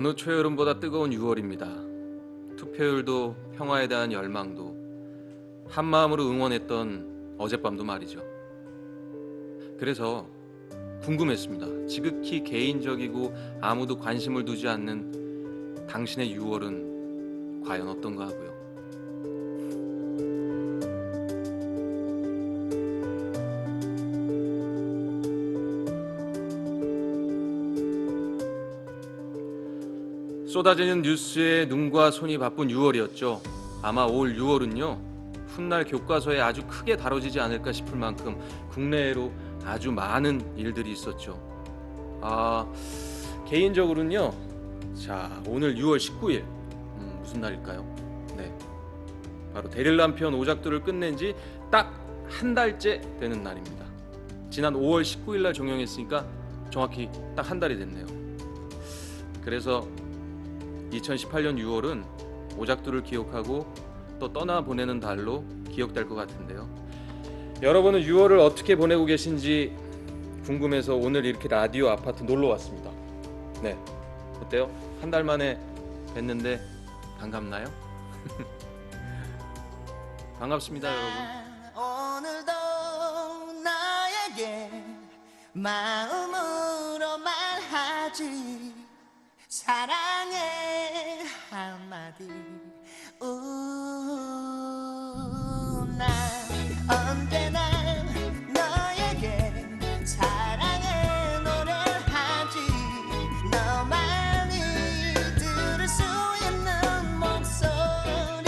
어느 초여름보다 뜨거운 6월입니다. 투표율도 평화에 대한 열망도 한마음으로 응원했던 어젯밤도 말이죠. 그래서 궁금했습니다. 지극히 개인적이고 아무도 관심을 두지 않는 당신의 6월은 과연 어떤가 하고요. 쏟아지는 뉴스에 눈과 손이 바쁜 6월이었죠. 아마 올 6월은요, 훗날 교과서에 아주 크게 다뤄지지 않을까 싶을 만큼 국내외로 아주 많은 일들이 있었죠. 개인적으로는요, 자, 오늘 6월 19일 무슨 날일까요? 네, 바로 대릴란 편 오작두를 끝낸 지 딱 한 달째 되는 날입니다. 지난 5월 19일 날 종영했으니까 정확히 딱 한 달이 됐네요. 그래서 2018년 6월은 오작두를 기억하고 또 떠나보내는 달로 기억될 것 같은데요. 여러분은 6월을 어떻게 보내고 계신지 궁금해서 오늘 이렇게 라디오 아파트 놀러 왔습니다. 네, 어때요? 한 달 만에 뵀는데 반갑나요? 반갑습니다, 여러분. 오늘도 너에게 마음으로 말하지 사랑해 한마디 난 언제나 너에게 사랑의 노래를 하지 너만이 들을 수 있는 목소리로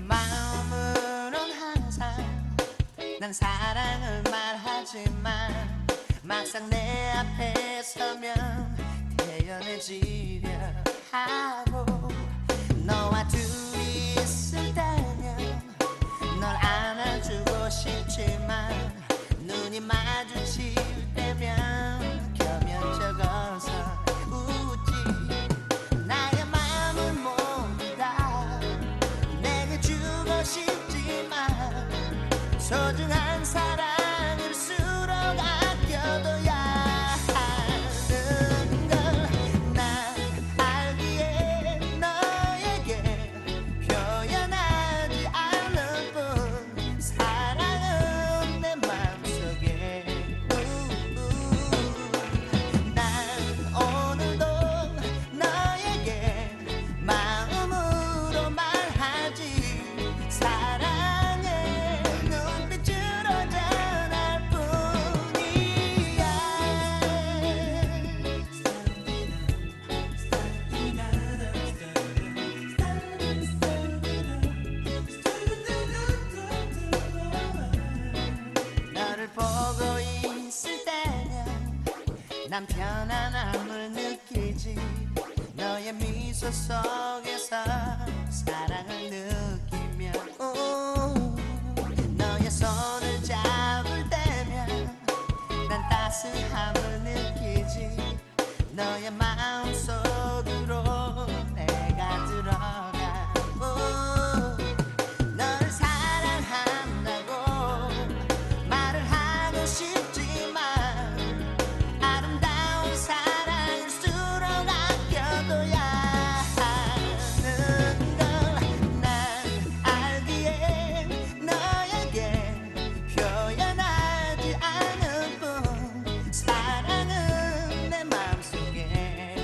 마음으론 항상 난 사랑을 말하지만 막상 내 앞에 서면 태연해지려 하고 너와 둘이 있을 때면 널 안아주고 싶지만 눈이 마주칠 때면 겸연쩍어서 웃지 나의 마음을 모두 다 내게 주고 싶지만 소중한 사랑일수록 아껴둬야 하는 걸 난 알기에 너에게 표현하지 않을 뿐 사랑은 내 맘속에 난 오늘도 너에게 마음으로 말하지 사랑해 눈빛으로 전할 뿐이야 너를 보고 있을 때면 난 편안함을 느끼지 너의 미소 속에서 사랑을 느끼며 너의 손을 잡을 때면 난 따스함을 느끼지 너의 마음속으로 내가 들어가 널 사랑한다고 말을 하고 싶지만 아름다운 사랑일수록 아껴둬야 하는 걸 난 알기에 너에게 표현하지 않을 뿐 사랑은 내 맘속에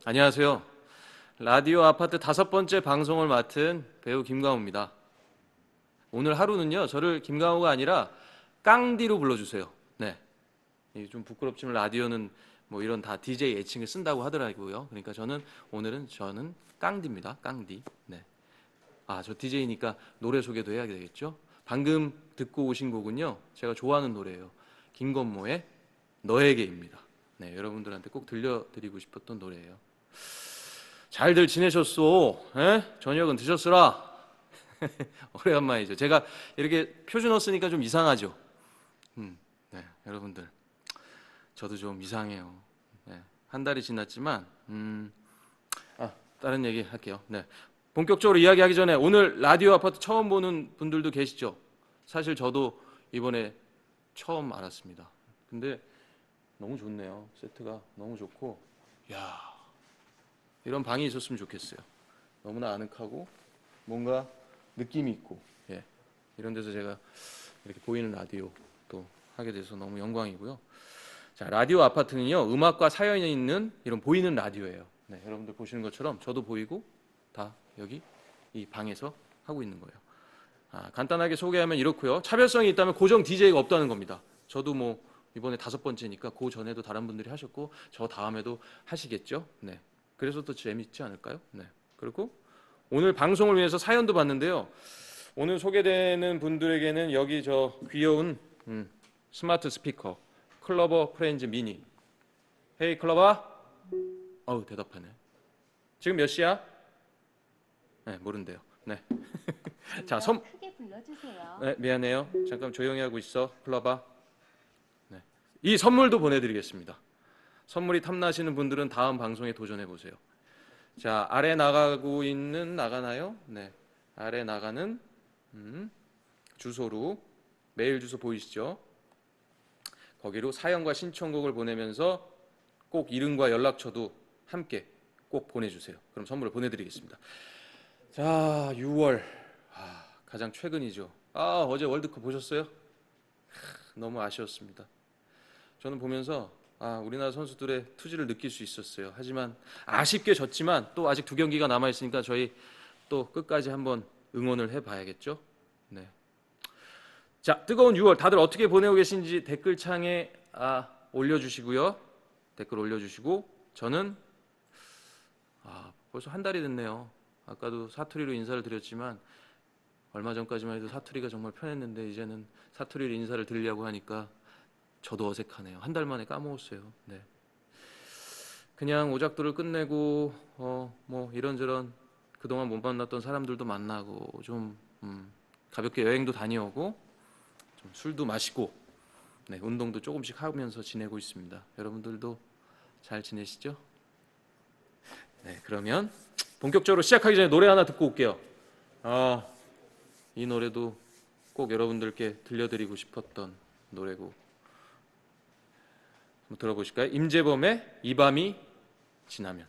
안녕하세요. 라디오 아파트 5번째 방송을 맡은 배우 김강호입니다. 오늘 하루는요, 저를 김강호가 아니라 깡디로 불러주세요. 네. 이게 좀 부끄럽지만 라디오는 뭐 이런 다 DJ 애칭을 쓴다고 하더라고요. 그러니까 오늘은 저는 깡디입니다. 깡디. 네. 저 DJ니까 노래 소개도 해야 되겠죠? 방금 듣고 오신 곡은요, 제가 좋아하는 노래예요. 김건모의 너에게입니다. 네, 여러분들한테 꼭 들려드리고 싶었던 노래예요. 잘들 지내셨소? 에? 저녁은 드셨으라? 오래간만이죠. 제가 이렇게 표준어 쓰니까 좀 이상하죠? 네, 여러분들. 저도 좀 이상해요. 네, 한 달이 지났지만, 다른 얘기 할게요. 네. 본격적으로 이야기하기 전에 오늘 라디오 아파트 처음 보는 분들도 계시죠? 사실 저도 이번에 처음 알았습니다. 근데 너무 좋네요. 세트가 너무 좋고, 야, 이런 방이 있었으면 좋겠어요. 너무나 아늑하고 뭔가 느낌이 있고, 예, 이런 데서 제가 이렇게 보이는 라디오 또 하게 돼서 너무 영광이고요. 자, 라디오 아파트는요, 음악과 사연이 있는 이런 보이는 라디오예요. 네, 여러분들 보시는 것처럼 저도 보이고 다 여기 이 방에서 하고 있는 거예요. 간단하게 소개하면 이렇고요. 차별성이 있다면 고정 DJ가 없다는 겁니다. 저도 뭐 이번에 5번째니까 그 전에도 다른 분들이 하셨고 저 다음에도 하시겠죠. 네, 그래서 또 재밌지 않을까요? 네, 그리고 오늘 방송을 위해서 사연도 봤는데요. 오늘 소개되는 분들에게는 여기 저 귀여운 스마트 스피커 클러버 프렌즈 미니. 헤이 클러버. 대답하네. 지금 몇 시야? 네, 모른대요. 네. 자, 크게 불러주세요. 네, 미안해요. 잠깐 조용히 하고 있어, 클러버. 네. 이 선물도 보내드리겠습니다. 선물이 탐나시는 분들은 다음 방송에 도전해 보세요. 자, 아래 나가나요? 네, 아래 나가는 주소로 메일 주소 보이시죠? 거기로 사연과 신청곡을 보내면서 꼭 이름과 연락처도 함께 꼭 보내주세요. 그럼 선물을 보내드리겠습니다. 자, 6월 가장 최근이죠. 어제 월드컵 보셨어요? 너무 아쉬웠습니다. 저는 보면서 우리나라 선수들의 투지를 느낄 수 있었어요. 하지만 아쉽게 졌지만 또 아직 2경기가 남아 있으니까 저희 또 끝까지 한번 응원을 해봐야겠죠. 네. 자, 뜨거운 6월 다들 어떻게 보내고 계신지 댓글창에 올려주시고요. 댓글 올려주시고 저는 벌써 한 달이 됐네요. 아까도 사투리로 인사를 드렸지만 얼마 전까지만 해도 사투리가 정말 편했는데 이제는 사투리로 인사를 드리려고 하니까 저도 어색하네요. 한 달 만에 까먹었어요. 네. 그냥 오작도를 끝내고 뭐 이런저런 그동안 못 만났던 사람들도 만나고 좀 가볍게 여행도 다녀오고 좀 술도 마시고 네, 운동도 조금씩 하면서 지내고 있습니다. 여러분들도 잘 지내시죠? 네, 그러면 본격적으로 시작하기 전에 노래 하나 듣고 올게요. 이 노래도 꼭 여러분들께 들려드리고 싶었던 노래고 한번 들어보실까요? 임재범의 이 밤이 지나면.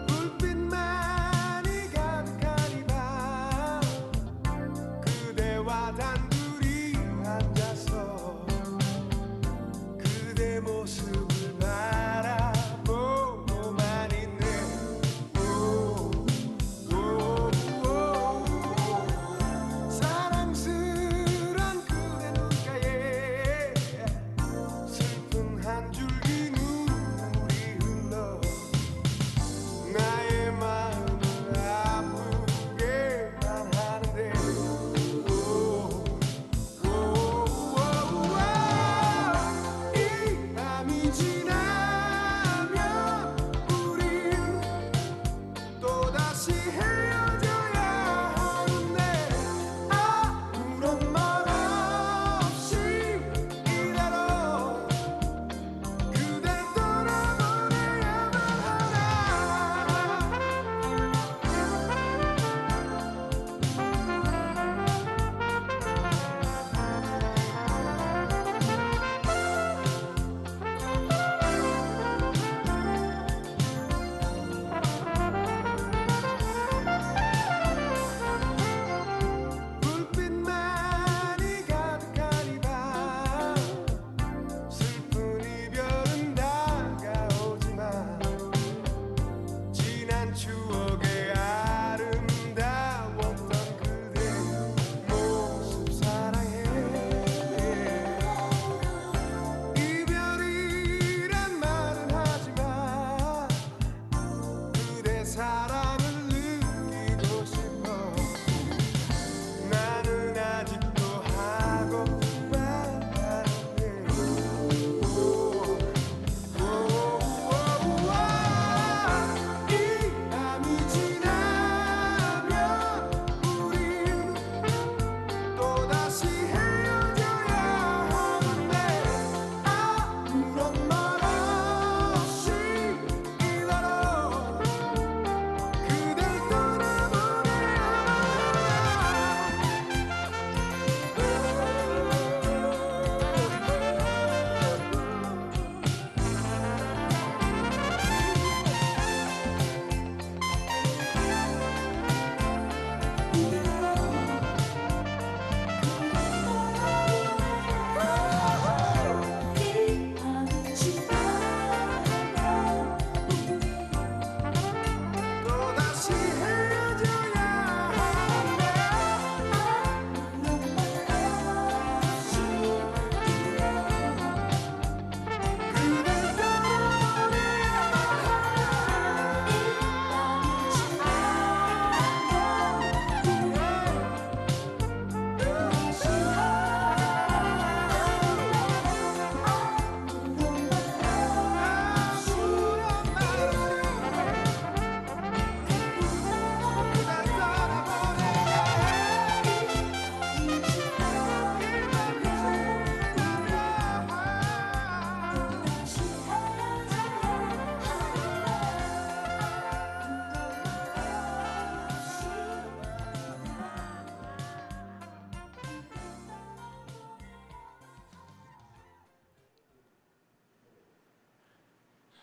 불빛만이 가득한 이 밤 그대와 단둘이 앉아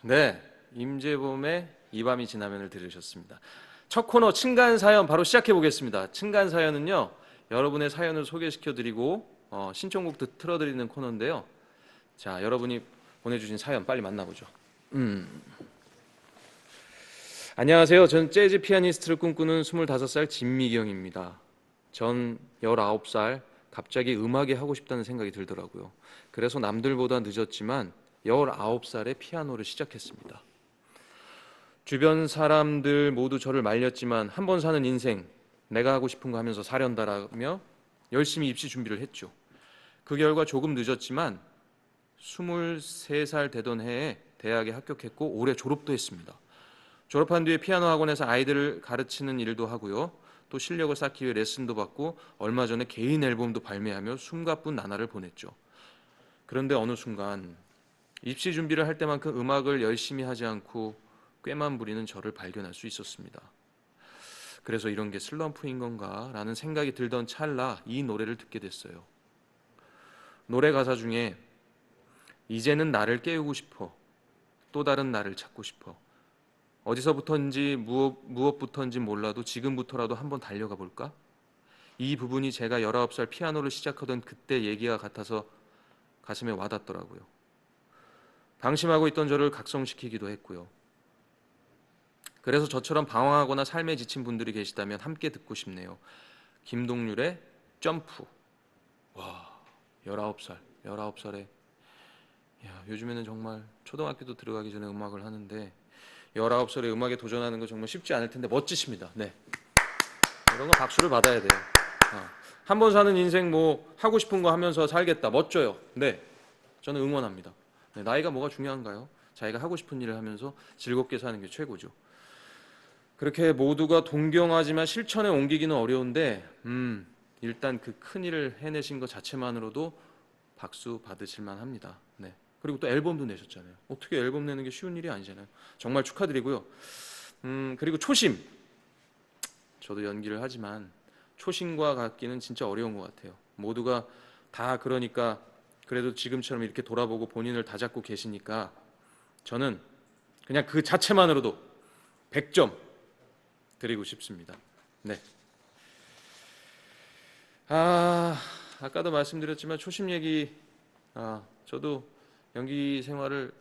네, 임재범의 이 밤이 지나면을 들으셨습니다. 첫 코너 층간 사연 바로 시작해 보겠습니다. 층간 사연은요, 여러분의 사연을 소개시켜드리고 신청곡도 틀어드리는 코너인데요. 자, 여러분이 보내주신 사연 빨리 만나보죠. 안녕하세요. 전 재즈 피아니스트를 꿈꾸는 25살 진미경입니다. 전 19살 갑자기 음악이 하고 싶다는 생각이 들더라고요. 그래서 남들보다 늦었지만 19살에 피아노를 시작했습니다. 주변 사람들 모두 저를 말렸지만 한 번 사는 인생, 내가 하고 싶은 거 하면서 사련다라며 열심히 입시 준비를 했죠. 그 결과 조금 늦었지만 23살 되던 해에 대학에 합격했고 올해 졸업도 했습니다. 졸업한 뒤에 피아노 학원에서 아이들을 가르치는 일도 하고요. 또 실력을 쌓기 위해 레슨도 받고 얼마 전에 개인 앨범도 발매하며 숨가쁜 나날을 보냈죠. 그런데 어느 순간 입시 준비를 할 때만큼 음악을 열심히 하지 않고 꾀만 부리는 저를 발견할 수 있었습니다. 그래서 이런 게 슬럼프인 건가 라는 생각이 들던 찰나 이 노래를 듣게 됐어요. 노래 가사 중에 이제는 나를 깨우고 싶어, 또 다른 나를 찾고 싶어, 어디서부터인지 무엇부터인지 몰라도 지금부터라도 한번 달려가 볼까? 이 부분이 제가 19살 피아노를 시작하던 그때 얘기가 같아서 가슴에 와닿더라고요. 방심하고 있던 저를 각성시키기도 했고요. 그래서 저처럼 방황하거나 삶에 지친 분들이 계시다면 함께 듣고 싶네요. 김동률의 점프. 와, 19살에 요즘에는 정말 초등학교도 들어가기 전에 음악을 하는데 19살에 음악에 도전하는 거 정말 쉽지 않을 텐데 멋지십니다. 네, 이런 거 박수를 받아야 돼요. 한 번 사는 인생 뭐 하고 싶은 거 하면서 살겠다. 멋져요. 네, 저는 응원합니다. 네, 나이가 뭐가 중요한가요? 자기가 하고 싶은 일을 하면서 즐겁게 사는 게 최고죠. 그렇게 모두가 동경하지만 실천에 옮기기는 어려운데 일단 그 큰 일을 해내신 것 자체만으로도 박수 받으실 만합니다. 네. 그리고 또 앨범도 내셨잖아요. 어떻게 앨범 내는 게 쉬운 일이 아니잖아요. 정말 축하드리고요. 그리고 초심. 저도 연기를 하지만 초심과 같기는 진짜 어려운 것 같아요. 모두가 다 그러니까 그래도 지금처럼 이렇게 돌아보고 본인을 다잡고 계시니까 저는 그냥 그 자체만으로도 100점 드리고 싶습니다. 네. 아까도 말씀드렸지만 초심 얘기, 저도 연기 생활을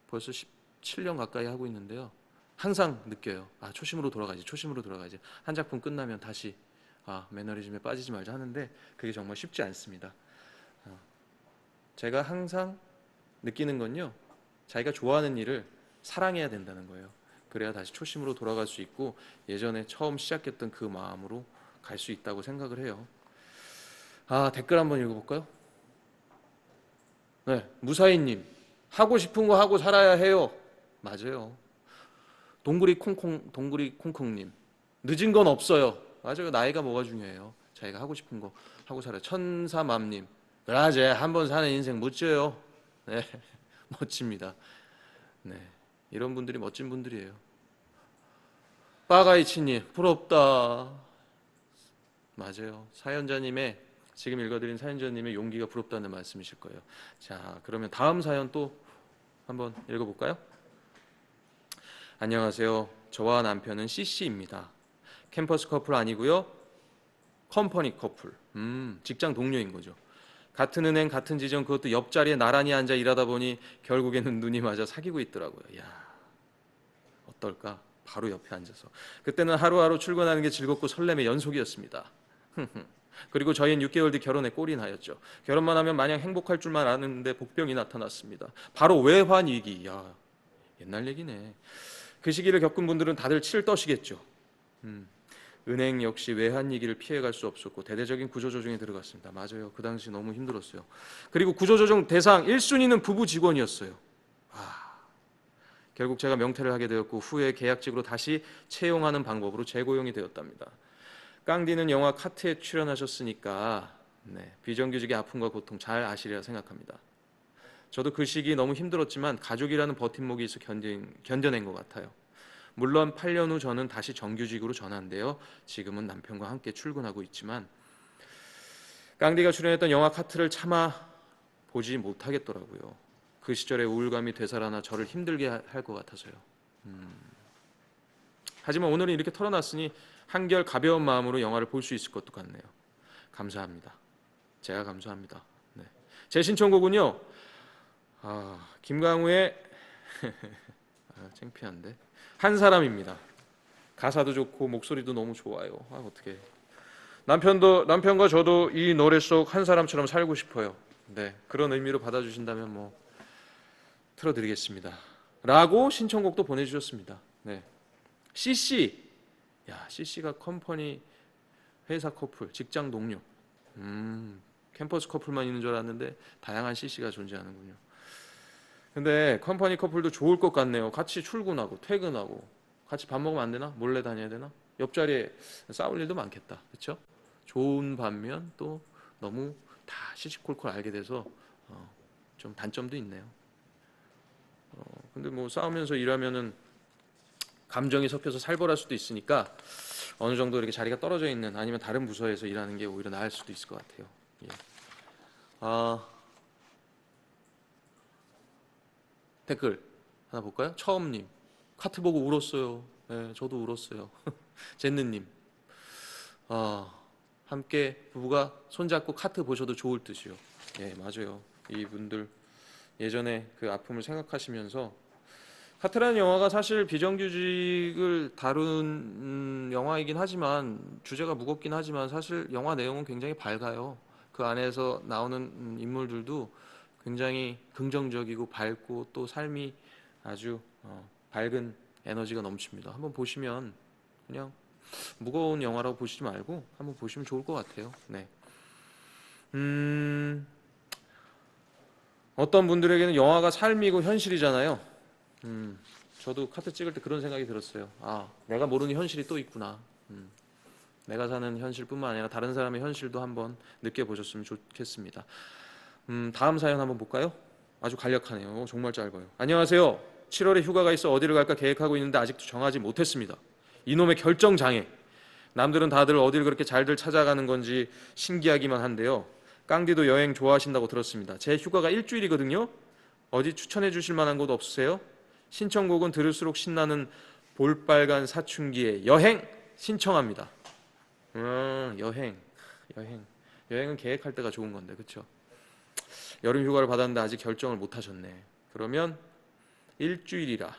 벌써 17년 가까이 하고 있는데요. 항상 느껴요. 초심으로 돌아가지. 한 작품 끝나면 다시 매너리즘에 빠지지 말자 하는데 그게 정말 쉽지 않습니다. 제가 항상 느끼는 건요. 자기가 좋아하는 일을 사랑해야 된다는 거예요. 그래야 다시 초심으로 돌아갈 수 있고 예전에 처음 시작했던 그 마음으로 갈 수 있다고 생각을 해요. 댓글 한번 읽어볼까요? 네, 무사히님, 하고 싶은 거 하고 살아야 해요. 맞아요. 동구리 콩콩님, 늦은 건 없어요. 맞아요. 나이가 뭐가 중요해요. 자기가 하고 싶은 거 하고 살아요. 천사맘님, 그러제 한번 사는 인생 멋져요. 네, 멋집니다. 네, 이런 분들이 멋진 분들이에요. 빠가이치님, 부럽다. 맞아요. 지금 읽어드린 사연자님의 용기가 부럽다는 말씀이실 거예요. 자, 그러면 다음 사연 또 한번 읽어볼까요? 안녕하세요. 저와 남편은 CC입니다. 캠퍼스 커플 아니고요. 컴퍼니 커플. 직장 동료인 거죠. 같은 은행, 같은 지점, 그것도 옆자리에 나란히 앉아 일하다 보니 결국에는 눈이 맞아 사귀고 있더라고요. 야, 어떨까? 바로 옆에 앉아서. 그때는 하루하루 출근하는 게 즐겁고 설렘의 연속이었습니다. 그리고 저희는 6개월 뒤 결혼에 골인하였죠. 결혼만 하면 마냥 행복할 줄만 아는데 복병이 나타났습니다. 바로 외환 위기. 야, 옛날 얘기네. 그 시기를 겪은 분들은 다들 치를 떠시겠죠. 은행 역시 외환 위기를 피해갈 수 없었고 대대적인 구조조정에 들어갔습니다. 맞아요. 그 당시 너무 힘들었어요. 그리고 구조조정 대상 1순위는 부부 직원이었어요. 결국 제가 명퇴를 하게 되었고 후에 계약직으로 다시 채용하는 방법으로 재고용이 되었답니다. 깡디는 영화 카트에 출연하셨으니까 비정규직의 아픔과 고통 잘 아시리라 생각합니다. 저도 그 시기 너무 힘들었지만 가족이라는 버팀목이 있어 견뎌낸 것 같아요. 물론 8년 후 저는 다시 정규직으로 전환되어 지금은 남편과 함께 출근하고 있지만 깡디가 출연했던 영화 카트를 참아 보지 못하겠더라고요. 그 시절의 우울감이 되살아나 저를 힘들게 할 것 같아서요. 하지만 오늘은 이렇게 털어놨으니 한결 가벼운 마음으로 영화를 볼 수 있을 것도 같네요. 감사합니다. 제가 감사합니다. 네. 제 신청곡은요. 김강우의 창피한데 한 사람입니다. 가사도 좋고 목소리도 너무 좋아요. 어떻게 남편과 저도 이 노래 속 한 사람처럼 살고 싶어요. 네, 그런 의미로 받아주신다면 뭐 틀어드리겠습니다. 라고 신청곡도 보내주셨습니다. 네, CC, CC가 컴퍼니 회사 커플, 직장 동료. 캠퍼스 커플만 있는 줄 알았는데 다양한 CC가 존재하는군요. 근데 컴퍼니 커플도 좋을 것 같네요. 같이 출근하고 퇴근하고 같이 밥 먹으면 안 되나? 몰래 다녀야 되나? 옆자리에 싸울 일도 많겠다. 그렇죠? 좋은 반면 또 너무 다 시시콜콜 알게 돼서 좀 단점도 있네요. 근데 뭐 싸우면서 일하면은 감정이 섞여서 살벌할 수도 있으니까 어느 정도 이렇게 자리가 떨어져 있는 아니면 다른 부서에서 일하는 게 오히려 나을 수도 있을 것 같아요. 예. 댓글 하나 볼까요? 처음님 카트 보고 울었어요. 네, 저도 울었어요. 젠느님 함께 부부가 손잡고 카트 보셔도 좋을 듯이요. 예, 맞아요. 이분들 예전에 그 아픔을 생각하시면서 카트라는 영화가 사실 비정규직을 다룬 영화이긴 하지만 주제가 무겁긴 하지만 사실 영화 내용은 굉장히 밝아요. 그 안에서 나오는 인물들도 굉장히 긍정적이고 밝고 또 삶이 아주 밝은 에너지가 넘칩니다. 한번 보시면 그냥 무거운 영화라고 보시지 말고 한번 보시면 좋을 것 같아요. 네. 어떤 분들에게는 영화가 삶이고 현실이잖아요. 저도 카트 찍을 때 그런 생각이 들었어요. 내가 모르는 현실이 또 있구나. 내가 사는 현실뿐만 아니라 다른 사람의 현실도 한번 느껴보셨으면 좋겠습니다. 다음 사연 한번 볼까요? 아주 간략하네요. 정말 짧아요. 안녕하세요. 7월에 휴가가 있어 어디를 갈까 계획하고 있는데 아직도 정하지 못했습니다. 이놈의 결정장애. 남들은 다들 어딜 그렇게 잘들 찾아가는 건지 신기하기만 한데요. 깡디도 여행 좋아하신다고 들었습니다. 제 휴가가 일주일이거든요. 어디 추천해 주실 만한 곳 없으세요? 신청곡은 들을수록 신나는 볼빨간 사춘기의 여행 신청합니다. 여행은 계획할 때가 좋은 건데, 그렇죠? 여름 휴가를 받았는데 아직 결정을 못 하셨네. 그러면 일주일이라.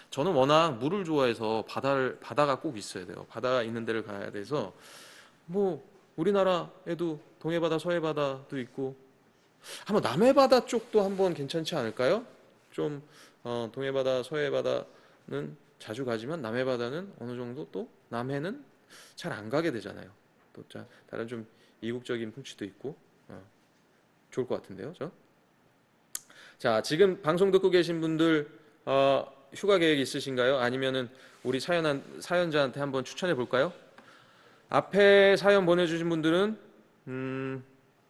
저는 워낙 물을 좋아해서 바다가 꼭 있어야 돼요. 바다가 있는 데를 가야 돼서 뭐 우리나라에도 동해바다, 서해바다도 있고 한번 남해바다 쪽도 한번 괜찮지 않을까요? 좀 동해바다, 서해바다는 자주 가지만 남해바다는 어느 정도 또 남해는 잘 안 가게 되잖아요. 또 다른 좀 이국적인 풍치도 있고 좋을 것 같은데요, 자, 지금 방송 듣고 계신 분들 휴가 계획 있으신가요? 아니면은 우리 사연자한테 한번 추천해 볼까요? 앞에 사연 보내주신 분들은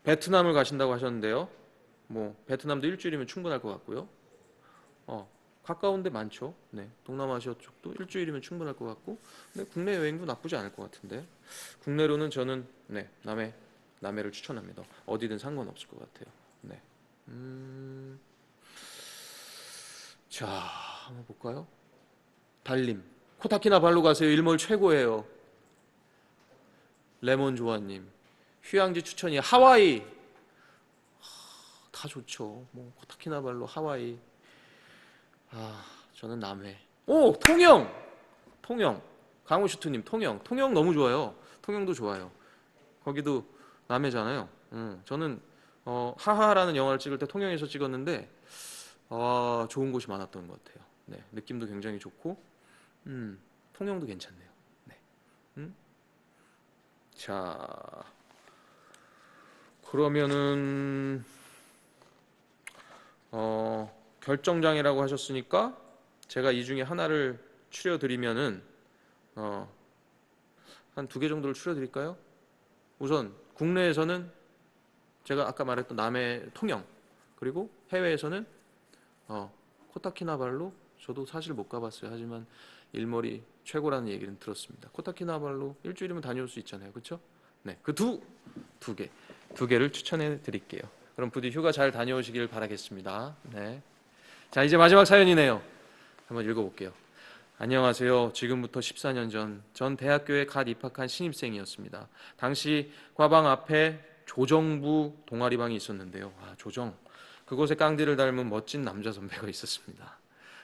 베트남을 가신다고 하셨는데요. 뭐 베트남도 일주일이면 충분할 것 같고요. 가까운 데 많죠. 네, 동남아시아 쪽도 일주일이면 충분할 것 같고, 근데 국내 여행도 나쁘지 않을 것 같은데 국내로는 저는 남해를 추천합니다. 어디든 상관없을 것 같아요. 네. 자, 한번 볼까요? 달님, 코타키나발루 가세요. 일몰 최고예요. 레몬조아님, 휴양지 추천이 하와이. 다 좋죠. 뭐 코타키나발루, 하와이. 저는 남해. 오, 통영. 강호슈트님, 통영 너무 좋아요. 통영도 좋아요. 거기도 남해잖아요. 저는 하하라는 영화를 찍을 때 통영에서 찍었는데 좋은 곳이 많았던 것 같아요. 네, 느낌도 굉장히 좋고, 통영도 괜찮네요. 네. 자, 그러면은 결정장애라고 하셨으니까 제가 이 중에 하나를 추려드리면은 한 2개 정도를 추려드릴까요? 우선 국내에서는 제가 아까 말했던 남해 통영, 그리고 해외에서는 코타키나발루. 저도 사실 못 가봤어요. 하지만 일몰이 최고라는 얘기는 들었습니다. 코타키나발루 일주일이면 다녀올 수 있잖아요, 그렇죠? 네, 그 두 개를 추천해 드릴게요. 그럼 부디 휴가 잘 다녀오시길 바라겠습니다. 네. 자, 이제 마지막 사연이네요. 한번 읽어볼게요. 안녕하세요. 지금부터 14년 전 대학교에 갓 입학한 신입생이었습니다. 당시 과방 앞에 조정부 동아리방이 있었는데요. 조정. 그곳에 깡디를 닮은 멋진 남자 선배가 있었습니다.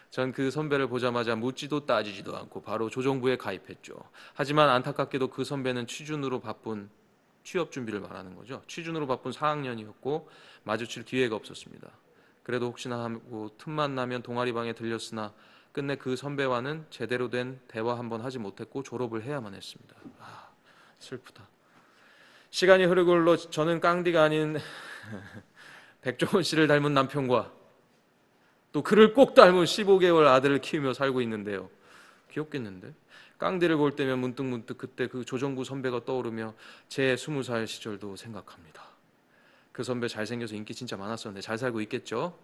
전 그 선배를 보자마자 묻지도 따지지도 않고 바로 조정부에 가입했죠. 하지만 안타깝게도 그 선배는 취준으로 바쁜 취업 준비를 말하는 거죠. 취준으로 바쁜 4학년이었고 마주칠 기회가 없었습니다. 그래도 혹시나 하고 틈만 나면 동아리방에 들렸으나 끝내 그 선배와는 제대로 된 대화 한번 하지 못했고 졸업을 해야만 했습니다. 슬프다. 시간이 흐르고 흘러 저는 깡디가 아닌 백종원 씨를 닮은 남편과 또 그를 꼭 닮은 15개월 아들을 키우며 살고 있는데요. 귀엽겠는데? 깡디를 볼 때면 문득 그때 그 조정부 선배가 떠오르며 제 20살 시절도 생각합니다. 그 선배 잘생겨서 인기 진짜 많았었는데 잘 살고 있겠죠?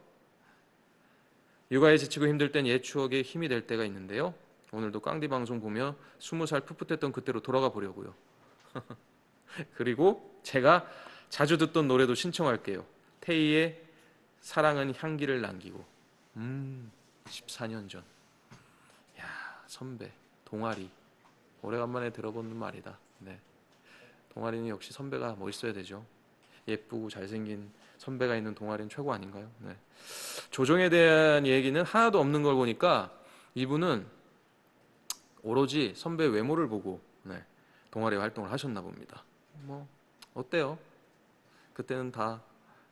육아에 지치고 힘들 땐 옛 추억에 힘이 될 때가 있는데요. 오늘도 깡디 방송 보며 20살 풋풋했던 그때로 돌아가 보려고요. 그리고 제가 자주 듣던 노래도 신청할게요. 태희의 사랑은 향기를 남기고. 14년 전. 야, 선배, 동아리. 오래간만에 들어보는 말이다. 네. 동아리는 역시 선배가 멋있어야 되죠. 예쁘고 잘생긴 선배가 있는 동아리는 최고 아닌가요? 네. 조정에 대한 얘기는 하나도 없는 걸 보니까 이분은 오로지 선배 외모를 보고 동아리 활동을 하셨나 봅니다. 뭐 어때요? 그때는 다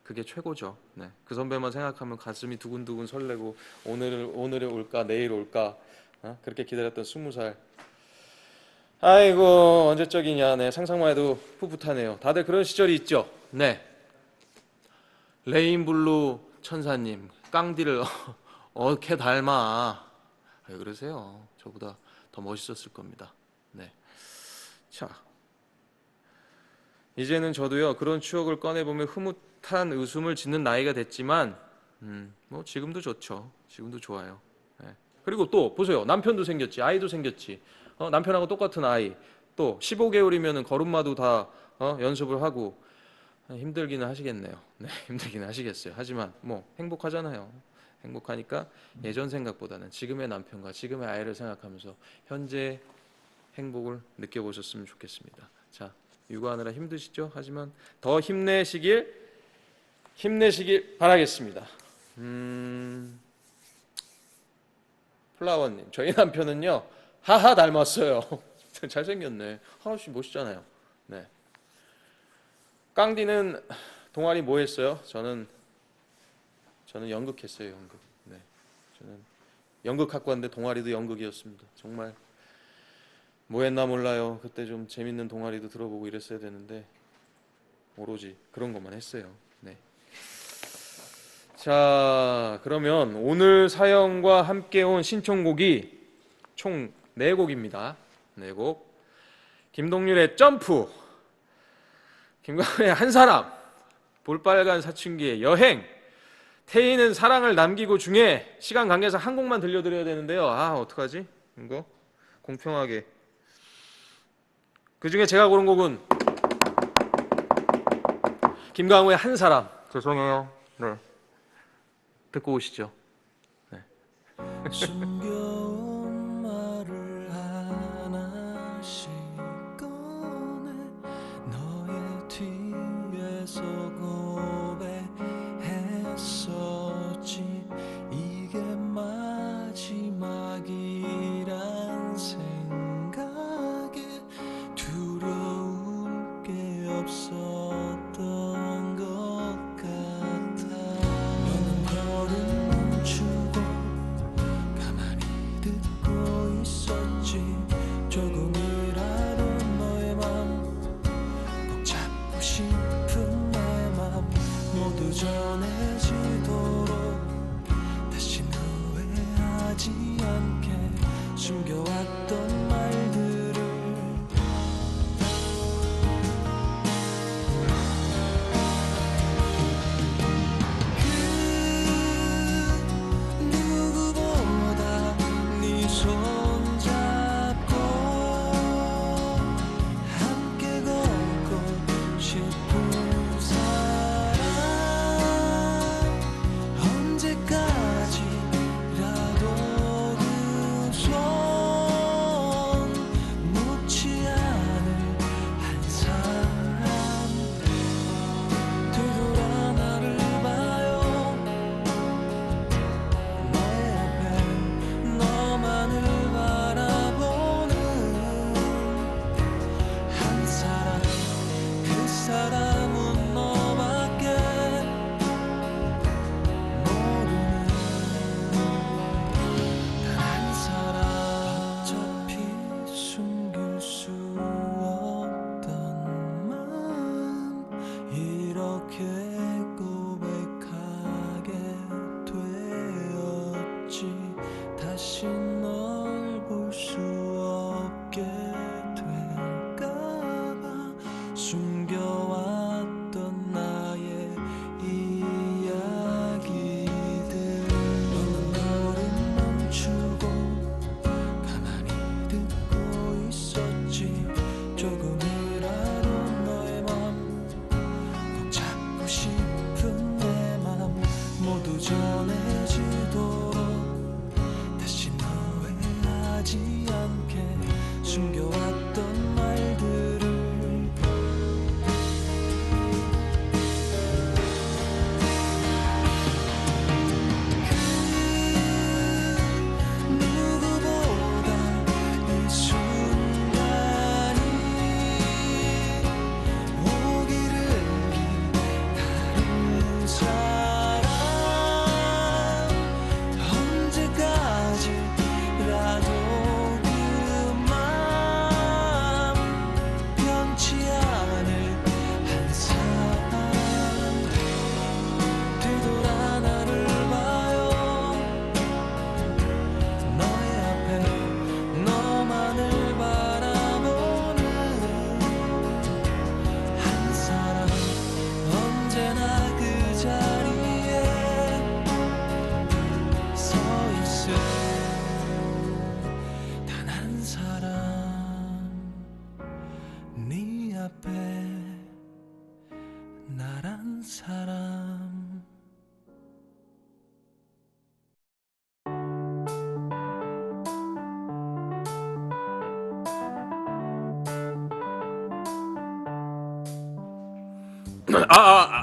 그게 최고죠. 그 선배만 생각하면 가슴이 두근두근 설레고 오늘에 올까 내일 올까 그렇게 기다렸던 20살. 아이고 언제적이냐. 상상만 해도 풋풋하네요. 다들 그런 시절이 있죠. 네. 레인블루 천사님, 깡디를 어떻게 닮아? 왜 그러세요? 저보다 더 멋있었을 겁니다. 네. 자, 이제는 저도요 그런 추억을 꺼내보며 흐뭇한 웃음을 짓는 나이가 됐지만, 뭐 지금도 좋죠. 지금도 좋아요. 네. 그리고 또 보세요. 남편도 생겼지, 아이도 생겼지. 남편하고 똑같은 아이. 또 15개월이면은 걸음마도 다 연습을 하고. 힘들기는 하시겠네요. 네, 힘들기는 하시겠어요. 하지만 뭐 행복하잖아요. 행복하니까 예전 생각보다는 지금의 남편과 지금의 아이를 생각하면서 현재 행복을 느껴보셨으면 좋겠습니다. 자, 육아하느라 힘드시죠? 하지만 더 힘내시길 바라겠습니다. 플라워님, 저희 남편은요 하하 닮았어요. 잘생겼네. 하하씨 멋있잖아요. 네. 깡디는 동아리 뭐 했어요? 저는 연극했어요. 연극. 네. 저는 연극학과인데 동아리도 연극이었습니다. 정말 뭐 했나 몰라요. 그때 좀 재밌는 동아리도 들어보고 이랬어야 되는데 오로지 그런 것만 했어요. 네. 자, 그러면 오늘 사연과 함께 온 신청곡이 총 4곡입니다. 4곡. 김동률의 점프, 김광현의 한 사람, 볼빨간 사춘기의 여행, 태희는 사랑을 남기고 중에 시간 관계상 한 곡만 들려드려야 되는데요. 어떡하지? 이거 공평하게. 그 중에 제가 고른 곡은 김광호의 한 사람. 죄송해요. 네. 듣고 오시죠. 네. 숨겨온 말을 하나씩 꺼내 너의 뒤에서 고백했었지. 이게 마지막이란 생각에 두려울 게 없었던 것 같아. 너는 걸음 멈추고 가만히 숨겨왔던 나의 이야기들. 너는 너를 멈추고 가만히 듣고 있었지. 조금이라도 너의 맘 꼭 잡고 싶은 내 맘 모두 전해지도록 다시 후회하지 않게 숨겨왔던 말들을. 그 누구보다 이 순간이 오기를 기다린 사람. 언제까지라도 그 맘 변치 않을 한 사람. 뒤돌아 나를 봐요. 너의 앞에 너만을 바라보는 한 사람. 언제나 그 자리에 서 있을 단 한 사람. 네 앞에 나란 사람.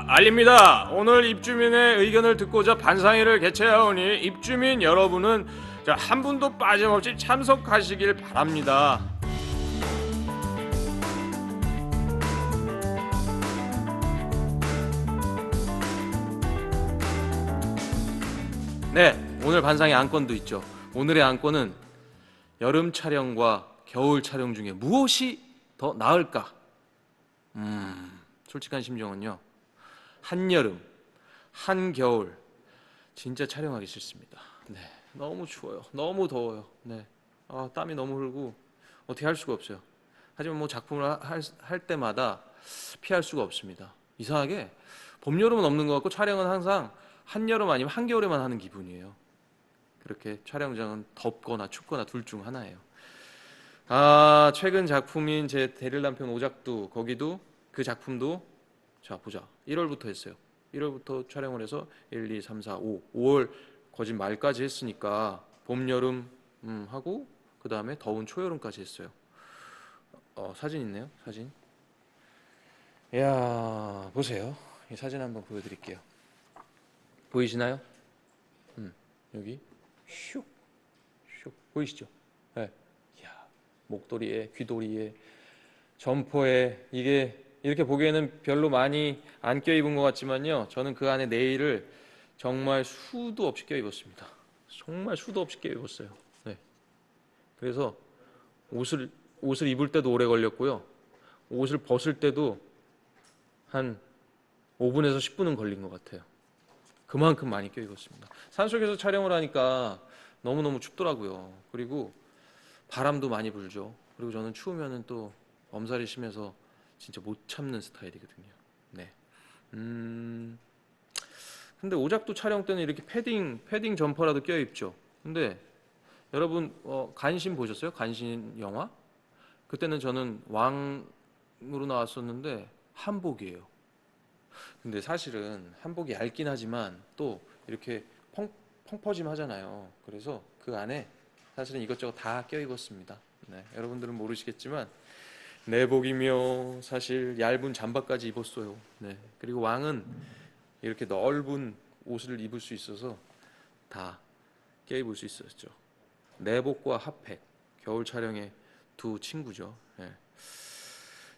알립니다. 오늘 입주민의 의견을 듣고자 반상회를 개최하오니 입주민 여러분은 한 분도 빠짐없이 참석하시길 바랍니다. 네, 오늘 반상회 안건도 있죠. 오늘의 안건은 여름 촬영과 겨울 촬영 중에 무엇이 더 나을까? 솔직한 심정은요, 한여름, 한겨울 진짜 촬영하기 싫습니다. 네, 너무 추워요, 너무 더워요. 네, 땀이 너무 흐르고 어떻게 할 수가 없어요. 하지만 뭐 작품을 할 때마다 피할 수가 없습니다. 이상하게 봄, 여름은 없는 것 같고 촬영은 항상 한여름 아니면 한겨울에만 하는 기분이에요. 그렇게 촬영장은 덥거나 춥거나 둘 중 하나예요. 최근 작품인 제 대릴 남편 오작두, 거기도 그 작품도 자 보자 1월부터 했어요. 1월부터 촬영을 해서 1, 2, 3, 4, 5월 거진 말까지 했으니까 봄, 여름 하고 그 다음에 더운 초여름까지 했어요. 사진 있네요. 사진. 이야, 보세요. 이 사진 한번 보여드릴게요. 보이시나요? 여기 슉 보이시죠? 네. 이야, 목도리에, 귀도리에, 점퍼에, 이게 이렇게 보기에는 별로 많이 안 껴입은 것 같지만요, 저는 그 안에 네일을 정말 수도 없이 껴입었습니다. 정말 수도 없이 껴입었어요. 네. 그래서 옷을 입을 때도 오래 걸렸고요, 옷을 벗을 때도 한 5분에서 10분은 걸린 것 같아요. 그만큼 많이 껴입었습니다. 산속에서 촬영을 하니까 너무너무 춥더라고요. 그리고 바람도 많이 불죠. 그리고 저는 추우면은 또 엄살이 심해서 진짜 못 참는 스타일이거든요. 네. 근데 오작두 촬영 때는 이렇게 패딩 점퍼라도 껴입죠. 근데 여러분 간신 보셨어요? 간신 영화? 그때는 저는 왕으로 나왔었는데 한복이에요. 근데 사실은 한복이 얇긴 하지만 또 이렇게 펑퍼짐하잖아요. 그래서 그 안에 사실은 이것저것 다 껴입었습니다. 네, 여러분들은 모르시겠지만 내복이며 사실 얇은 잠바까지 입었어요. 네, 그리고 왕은 이렇게 넓은 옷을 입을 수 있어서 다 껴입을 수 있었죠. 내복과 핫팩, 겨울 촬영의 두 친구죠. 네.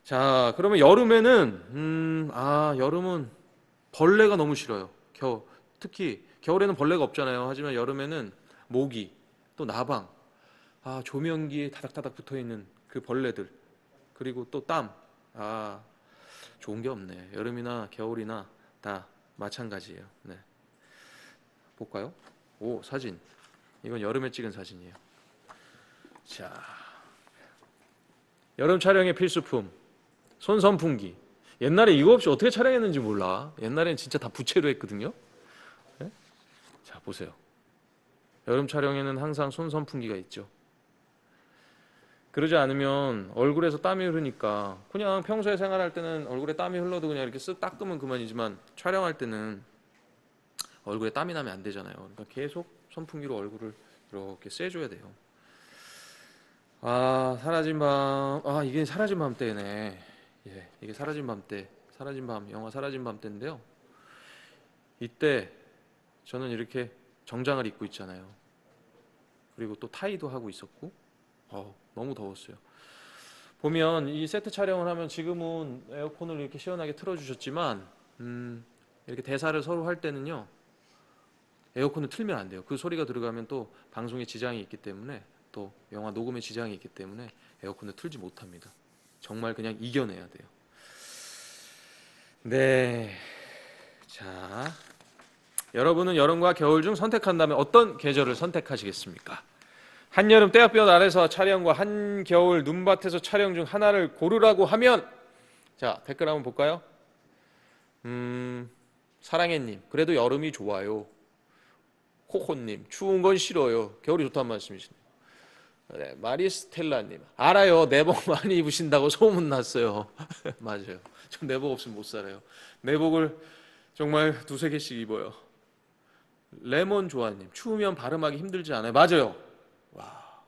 자, 그러면 여름에는 여름은 벌레가 너무 싫어요. 특히 겨울에는 벌레가 없잖아요. 하지만 여름에는 모기, 또 나방, 조명기에 다닥다닥 붙어있는 그 벌레들, 그리고 또 땀. 좋은 게 없네. 여름이나 겨울이나 다 마찬가지예요. 네. 볼까요? 오, 사진. 이건 여름에 찍은 사진이에요. 자, 여름 촬영의 필수품. 손선풍기. 옛날에 이거 없이 어떻게 촬영했는지 몰라. 옛날엔 진짜 다 부채로 했거든요. 네? 자, 보세요. 여름 촬영에는 항상 손선풍기가 있죠. 그러지 않으면 얼굴에서 땀이 흐르니까 그냥 평소에 생활할 때는 얼굴에 땀이 흘러도 그냥 이렇게 쓱 닦으면 그만이지만 촬영할 때는 얼굴에 땀이 나면 안 되잖아요. 그러니까 계속 선풍기로 얼굴을 이렇게 쐬줘야 돼요. 아, 사라진 밤. 아, 이게 사라진 밤 때네. 예, 이게 사라진 밤 때. 사라진 밤, 영화 사라진 밤 때인데요. 이때 저는 이렇게 정장을 입고 있잖아요. 그리고 또 타이도 하고 있었고, 너무 더웠어요. 보면 이 세트 촬영을 하면 지금은 에어컨을 이렇게 시원하게 틀어주셨지만, 이렇게 대사를 서로 할 때는요, 에어컨을 틀면 안 돼요. 그 소리가 들어가면 또 방송에 지장이 있기 때문에, 또 영화 녹음에 지장이 있기 때문에 에어컨을 틀지 못합니다. 정말 그냥 이겨내야 돼요. 네. 자, 여러분은 여름과 겨울 중 선택한다면 어떤 계절을 선택하시겠습니까? 한여름 떼약볕 아래서 촬영과 한겨울 눈밭에서 촬영 중 하나를 고르라고 하면, 자, 댓글 한번 볼까요? 사랑해님, 그래도 여름이 좋아요. 코코님, 추운 건 싫어요. 겨울이 좋다는 말씀이시네요. 네, 마리스텔라님, 알아요. 내복 많이 입으신다고 소문났어요. 맞아요. 전 내복 없으면 못 살아요. 내복을 정말 두세 개씩 입어요. 레몬 조아님, 추우면 발음하기 힘들지 않아요? 맞아요. 와,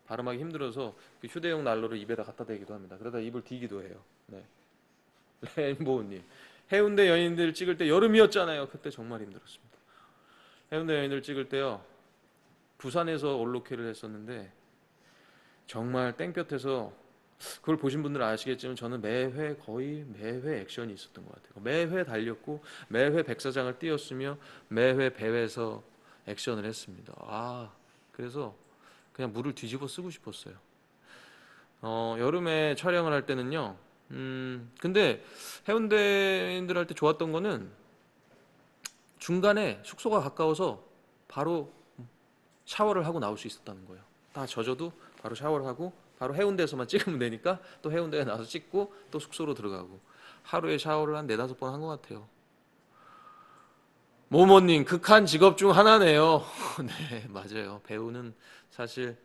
발음하기 힘들어서 그 휴대용 난로를 입에다 갖다 대기도 합니다. 그러다 입을 디기도 해요. 네. 레인보우님, 해운대 연인들 찍을 때 여름이었잖아요. 그때 정말 힘들었습니다. 해운대 연인들 찍을 때요, 부산에서 올로케를 했었는데 정말 땡볕에서, 그걸 보신 분들은 아시겠지만 저는 거의 매회 액션이 있었던 것 같아요. 매회 달렸고 매회 백사장을 뛰었으며 매회 배에서 액션을 했습니다. 그래서 그냥 물을 뒤집어 쓰고 싶었어요. 여름에 촬영을 할 때는요. 근데 해운대인들 할 때 좋았던 거는 중간에 숙소가 가까워서 바로 샤워를 하고 나올 수 있었다는 거예요. 다 젖어도 바로 샤워를 하고 바로 해운대에서만 찍으면 되니까 또 해운대에 나와서 찍고 또 숙소로 들어가고, 하루에 샤워를 한 4-5번 한 것 같아요. 모모님, 극한 직업 중 하나네요. 네, 맞아요. 배우는 사실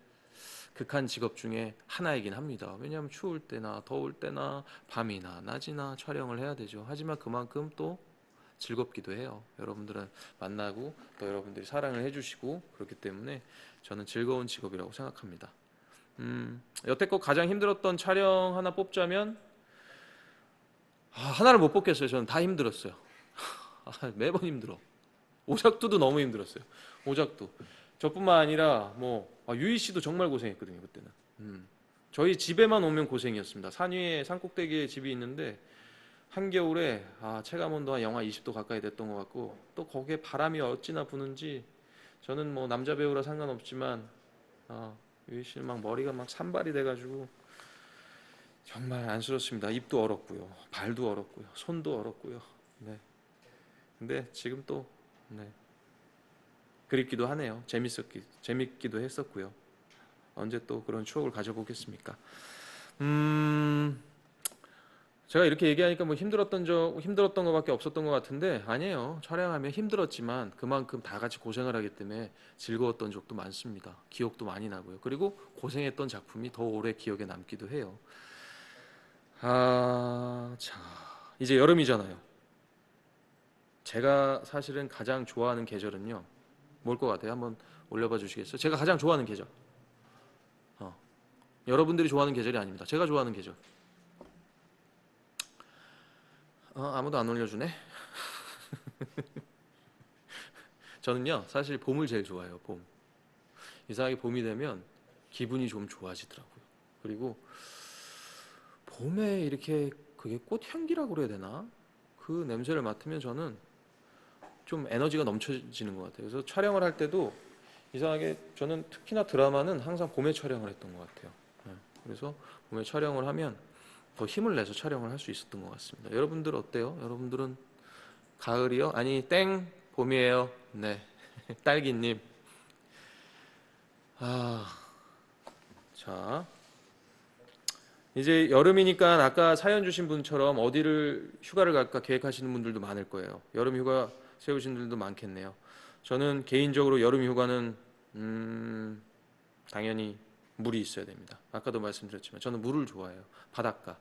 극한 직업 중에 하나이긴 합니다. 왜냐하면 추울 때나 더울 때나 밤이나 낮이나 촬영을 해야 되죠. 하지만 그만큼 또 즐겁기도 해요. 여러분들은 만나고 또 여러분들이 사랑을 해주시고 그렇기 때문에 저는 즐거운 직업이라고 생각합니다. 여태껏 가장 힘들었던 촬영 하나 뽑자면, 하나를 못 뽑겠어요. 저는 다 힘들었어요. 매번 힘들어. 오작두도 너무 힘들었어요. 오작두. 저뿐만 아니라 유희 씨도 정말 고생했거든요. 그때는. 저희 집에만 오면 고생이었습니다. 산 위에 산꼭대기에 집이 있는데 한겨울에 체감 온도가 영하 20도 가까이 됐던 것 같고, 또 거기에 바람이 어찌나 부는지, 저는 남자 배우라 상관없지만 유희 씨는 막 머리가 막 산발이 돼가지고 정말 안쓰럽습니다. 입도 얼었고요, 발도 얼었고요, 손도 얼었고요. 네. 근데 지금 또 그립기도 하네요. 재밌기도 했었고요. 언제 또 그런 추억을 가져보겠습니까? 제가 이렇게 얘기하니까 힘들었던 것밖에 없었던 것 같은데, 아니에요. 촬영하면 힘들었지만 그만큼 다 같이 고생을 하기 때문에 즐거웠던 적도 많습니다. 기억도 많이 나고요. 그리고 고생했던 작품이 더 오래 기억에 남기도 해요. 자, 이제 여름이잖아요. 제가 사실은 가장 좋아하는 계절은요, 뭘 것 같아요? 한번 올려봐 주시겠어요? 제가 가장 좋아하는 계절. 여러분들이 좋아하는 계절이 아닙니다. 제가 좋아하는 계절. 아무도 안 올려주네. 저는요, 사실 봄을 제일 좋아해요. 봄. 이상하게 봄이 되면 기분이 좀 좋아지더라고요. 그리고 봄에 이렇게, 그게 꽃향기라고 그래야 되나? 그 냄새를 맡으면 저는 좀 에너지가 넘쳐지는 것 같아요. 그래서 촬영을 할 때도 이상하게 저는 특히나 드라마는 항상 봄에 촬영을 했던 것 같아요. 그래서 봄에 촬영을 하면 더 힘을 내서 촬영을 할 수 있었던 것 같습니다. 여러분들 어때요? 여러분들은 가을이요? 아니, 봄이에요. 네. 딸기님. 자, 이제 여름이니까 아까 사연 주신 분처럼 어디를 휴가를 갈까 계획하시는 분들도 많을 거예요. 여름 휴가 세우신 분들도 많겠네요. 저는 개인적으로 여름 휴가는 당연히 물이 있어야 됩니다. 아까도 말씀드렸지만 저는 물을 좋아해요. 바닷가.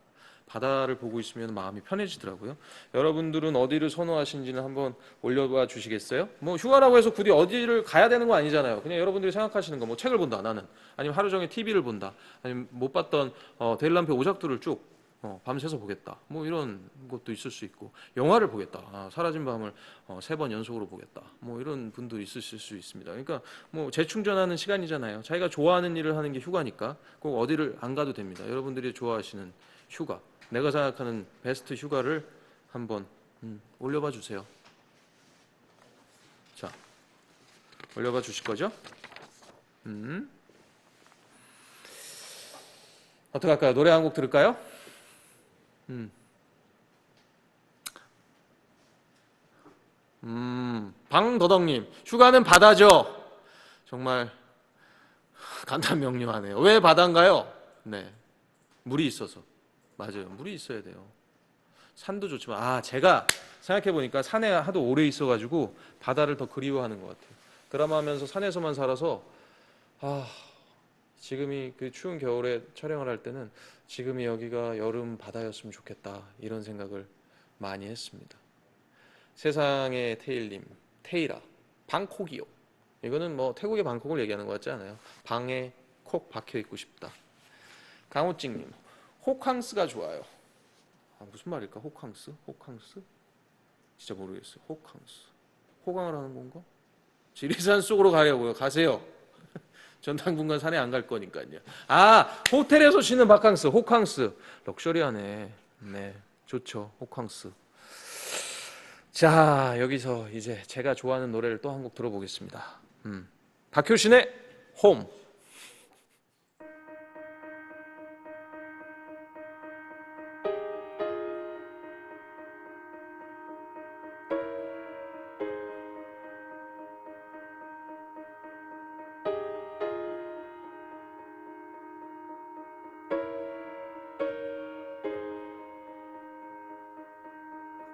바다를 보고 있으면 마음이 편해지더라고요. 여러분들은 어디를 선호하시는지는 한번 올려봐 주시겠어요? 뭐 휴가라고 해서 굳이 어디를 가야 되는 거 아니잖아요. 그냥 여러분들이 생각하시는 거, 뭐 책을 본다 나는, 아니면 하루 종일 TV를 본다, 아니면 못 봤던 데일람페 오작두를 쭉 밤새서 보겠다. 뭐 이런 것도 있을 수 있고, 영화를 보겠다. 사라진 밤을 3번 연속으로 보겠다. 뭐 이런 분도 있으실 수 있습니다. 그러니까 뭐 재충전하는 시간이잖아요. 자기가 좋아하는 일을 하는 게 휴가니까 꼭 어디를 안 가도 됩니다. 여러분들이 좋아하시는 휴가, 내가 생각하는 베스트 휴가를 한번 올려봐 주세요. 자, 올려봐 주실 거죠? 어떻게 할까요? 노래 한 곡 들을까요? 방더덕님, 휴가는 바다죠. 정말 간단 명료하네요. 왜 바다인가요? 네, 물이 있어서. 맞아요, 물이 있어야 돼요. 산도 좋지만 제가 생각해 보니까 산에 하도 오래 있어가지고 바다를 더 그리워하는 것 같아요. 드라마 하면서 산에서만 살아서 지금이 그 추운 겨울에 촬영을 할 때는 지금이 여기가 여름 바다였으면 좋겠다, 이런 생각을 많이 했습니다. 세상의 테일님, 테이라, 방콕이요. 이거는 뭐 태국의 방콕을 얘기하는 것 같지 않아요? 방에 콕 박혀 있고 싶다. 강호찡님, 호캉스가 좋아요. 무슨 말일까? 호캉스? 호캉스? 진짜 모르겠어요. 호캉스. 호강을 하는 건가? 지리산 속으로 가려고요. 가세요. 전 당분간 산에 안 갈 거니까요. 호텔에서 쉬는 바캉스, 호캉스. 럭셔리하네. 네, 좋죠. 호캉스. 자, 여기서 이제 제가 좋아하는 노래를 또 한 곡 들어보겠습니다. 박효신의 홈.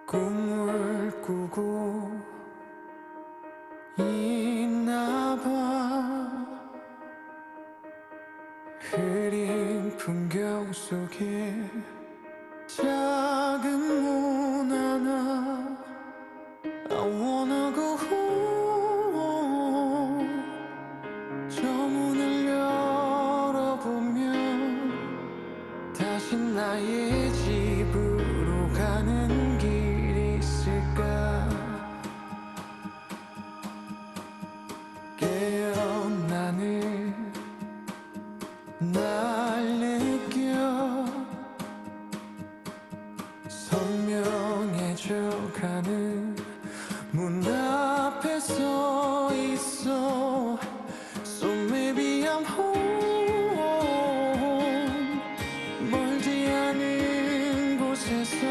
꿈을 꾸고 있나 봐. 흐린 풍경 속에 작은 문 하나, I wanna go home. 저 문을 열어보면 다시 나의 집으로 가는 길이 있을까. 깨어나는 날 느껴 선명해져 가는 문 앞에 서 있어. So maybe I'm home. 멀지 않은 곳에서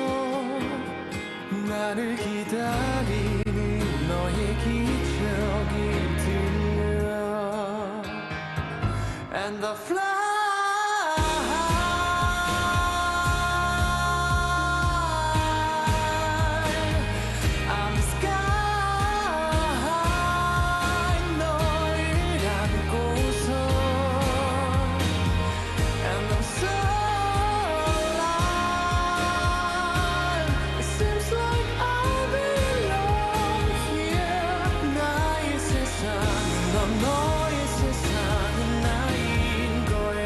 나를 기다리는 너의 기적이 들려. And the fly on the sky, 너를 안고서. And I'm so alive. It seems like I belong here. 나의 세상은 넌, 너의 세상은 나인 거야.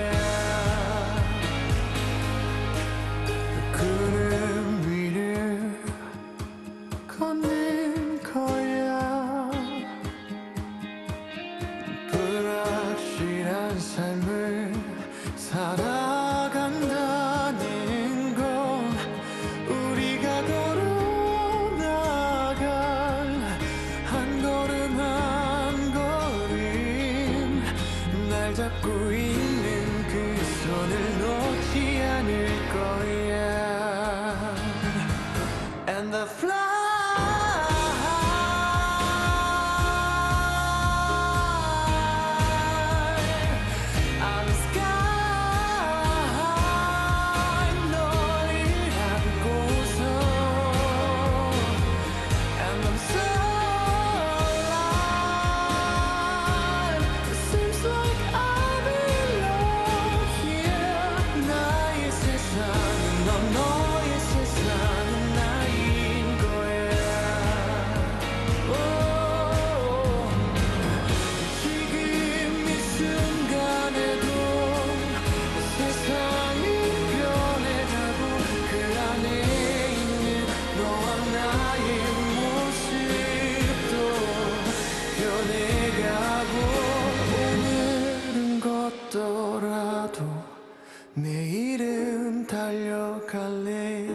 기억할래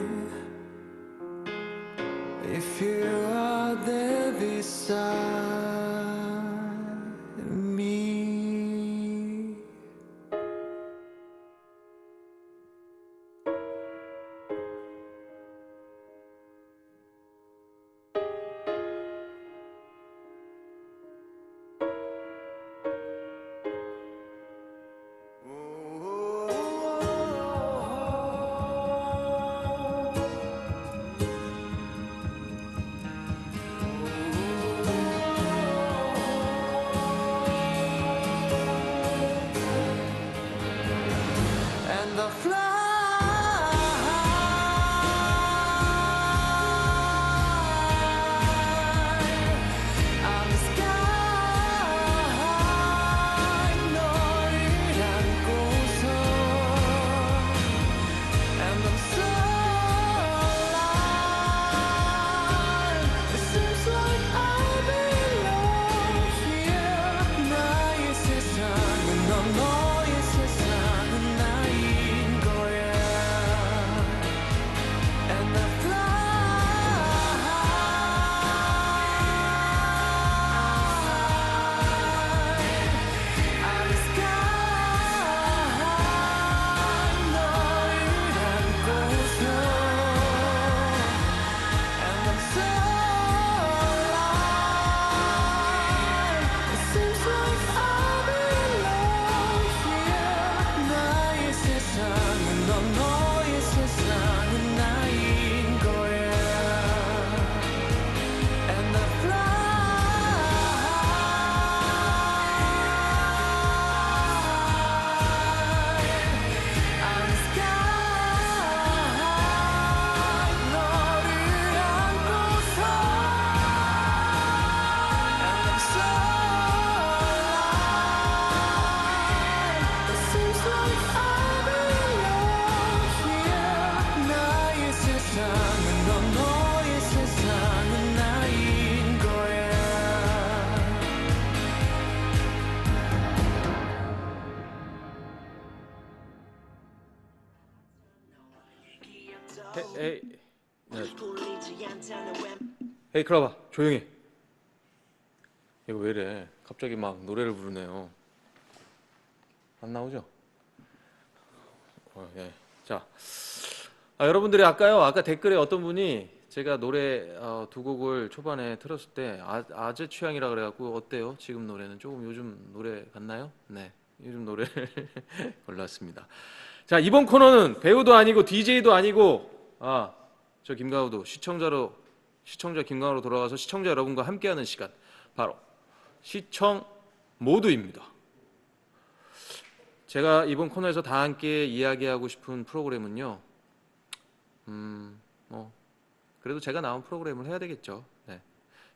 If you are there beside me And the fly on the sky 너를 안고서 And I'm so alive It seems like I belong here 나의 세상은 넌 너의 세상은 나인 거야 And I fly on the sky 너를 안고서 And I'm so alive It seems like I belong here 나의 세상은 넌 너의 세상은 나인 거야 And I fly on the sky 너를 안고서 And I'm so alive It seems like I belong here 나의 세상은 넌 너의 세상은 나인 거야 헤이, 헤이 클라바 조용히. 이거 왜 이래? 갑자기 막 노래를 부르네요. 안 나오죠? 예. 자, 여러분들이 아까 댓글에 어떤 분이 제가 노래 두 곡을 초반에 틀었을 때 아재 취향이라 그래갖고 어때요? 지금 노래는 조금 요즘 노래 같나요? 네, 요즘 노래를 골랐습니다. 자, 이번 코너는 배우도 아니고 DJ도 아니고 저 김가우도 시청자 김가우로 돌아가서 시청자 여러분과 함께하는 시간, 바로 시청 모드입니다. 제가 이번 코너에서 다 함께 이야기하고 싶은 프로그램은요, 그래도 제가 나온 프로그램을 해야 되겠죠. 네.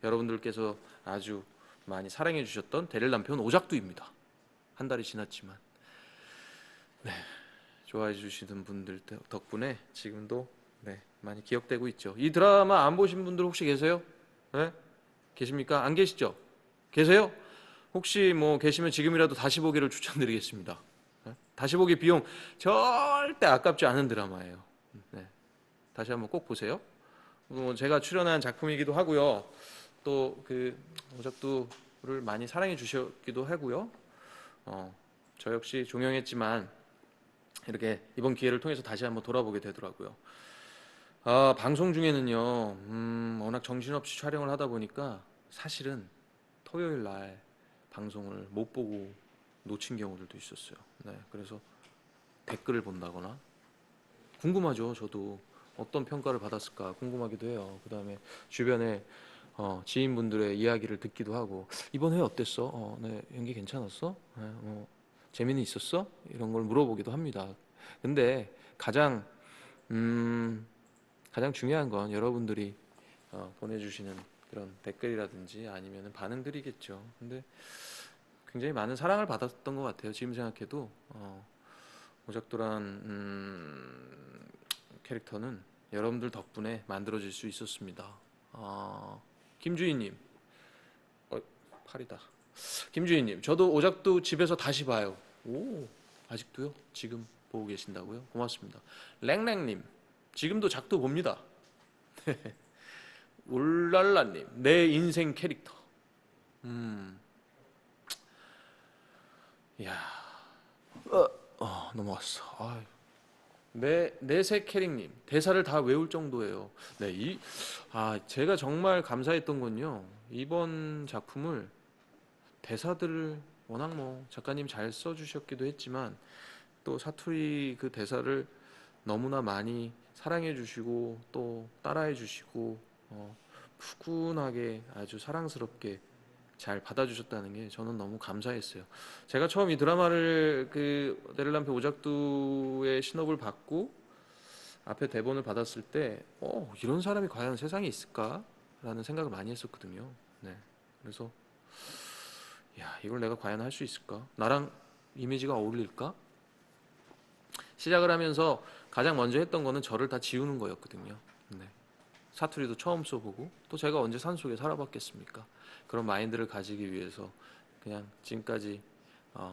여러분들께서 아주 많이 사랑해 주셨던 대릴 남편 오작두입니다. 한 달이 지났지만, 네, 좋아해 주시는 분들 덕분에 지금도 많이 기억되고 있죠. 이 드라마 안 보신 분들 혹시 계세요? 네? 계십니까? 안 계시죠? 계세요? 혹시 뭐 계시면 지금이라도 다시 보기를 추천드리겠습니다. 네? 다시 보기 비용 절대 아깝지 않은 드라마예요. 네. 다시 한번 꼭 보세요. 제가 출연한 작품이기도 하고요. 또 그 오작두를 많이 사랑해 주셨기도 하고요. 저 역시 종영했지만 이렇게 이번 기회를 통해서 다시 한번 돌아보게 되더라고요. 방송 중에는요, 워낙 정신없이 촬영을 하다 보니까 사실은 토요일 날 방송을 못 보고 놓친 경우들도 있었어요. 네, 그래서 댓글을 본다거나 궁금하죠. 저도 어떤 평가를 받았을까 궁금하기도 해요. 그 다음에 주변에 지인분들의 이야기를 듣기도 하고, 이번 회 어땠어? 네, 연기 괜찮았어? 네, 재미는 있었어? 이런 걸 물어보기도 합니다. 근데 가장 중요한 건 여러분들이 보내주시는 그런 댓글이라든지 아니면 반응들이겠죠. 근데 굉장히 많은 사랑을 받았던 것 같아요. 지금 생각해도 오작도란 캐릭터는 여러분들 덕분에 만들어질 수 있었습니다. 김주희님, 팔이다. 김주희님, 저도 오작도 집에서 다시 봐요. 오, 아직도요? 지금 보고 계신다고요? 고맙습니다. 랭랭님, 지금도 작두 봅니다. 울랄라님, 내 인생 캐릭터. 야, 넘어갔어. 아유. 내새 캐릭님 대사를 다 외울 정도예요. 네, 제가 정말 감사했던 건요. 이번 작품을 대사들을 워낙 뭐 작가님 잘 써주셨기도 했지만 또 사투리 그 대사를 너무나 많이 사랑해 주시고 또 따라해 주시고 푸근하게 아주 사랑스럽게 잘 받아주셨다는 게 저는 너무 감사했어요. 제가 처음 이 드라마를 그 데릴람페 오작두의 신업을 받고 앞에 대본을 받았을 때 이런 사람이 과연 세상에 있을까라는 생각을 많이 했었거든요. 네, 그래서 야, 이걸 내가 과연 할 수 있을까? 나랑 이미지가 어울릴까? 시작을 하면서 가장 먼저 했던 거는 저를 다 지우는 거였거든요. 네. 사투리도 처음 써보고 또 제가 언제 산속에 살아봤겠습니까? 그런 마인드를 가지기 위해서 그냥 지금까지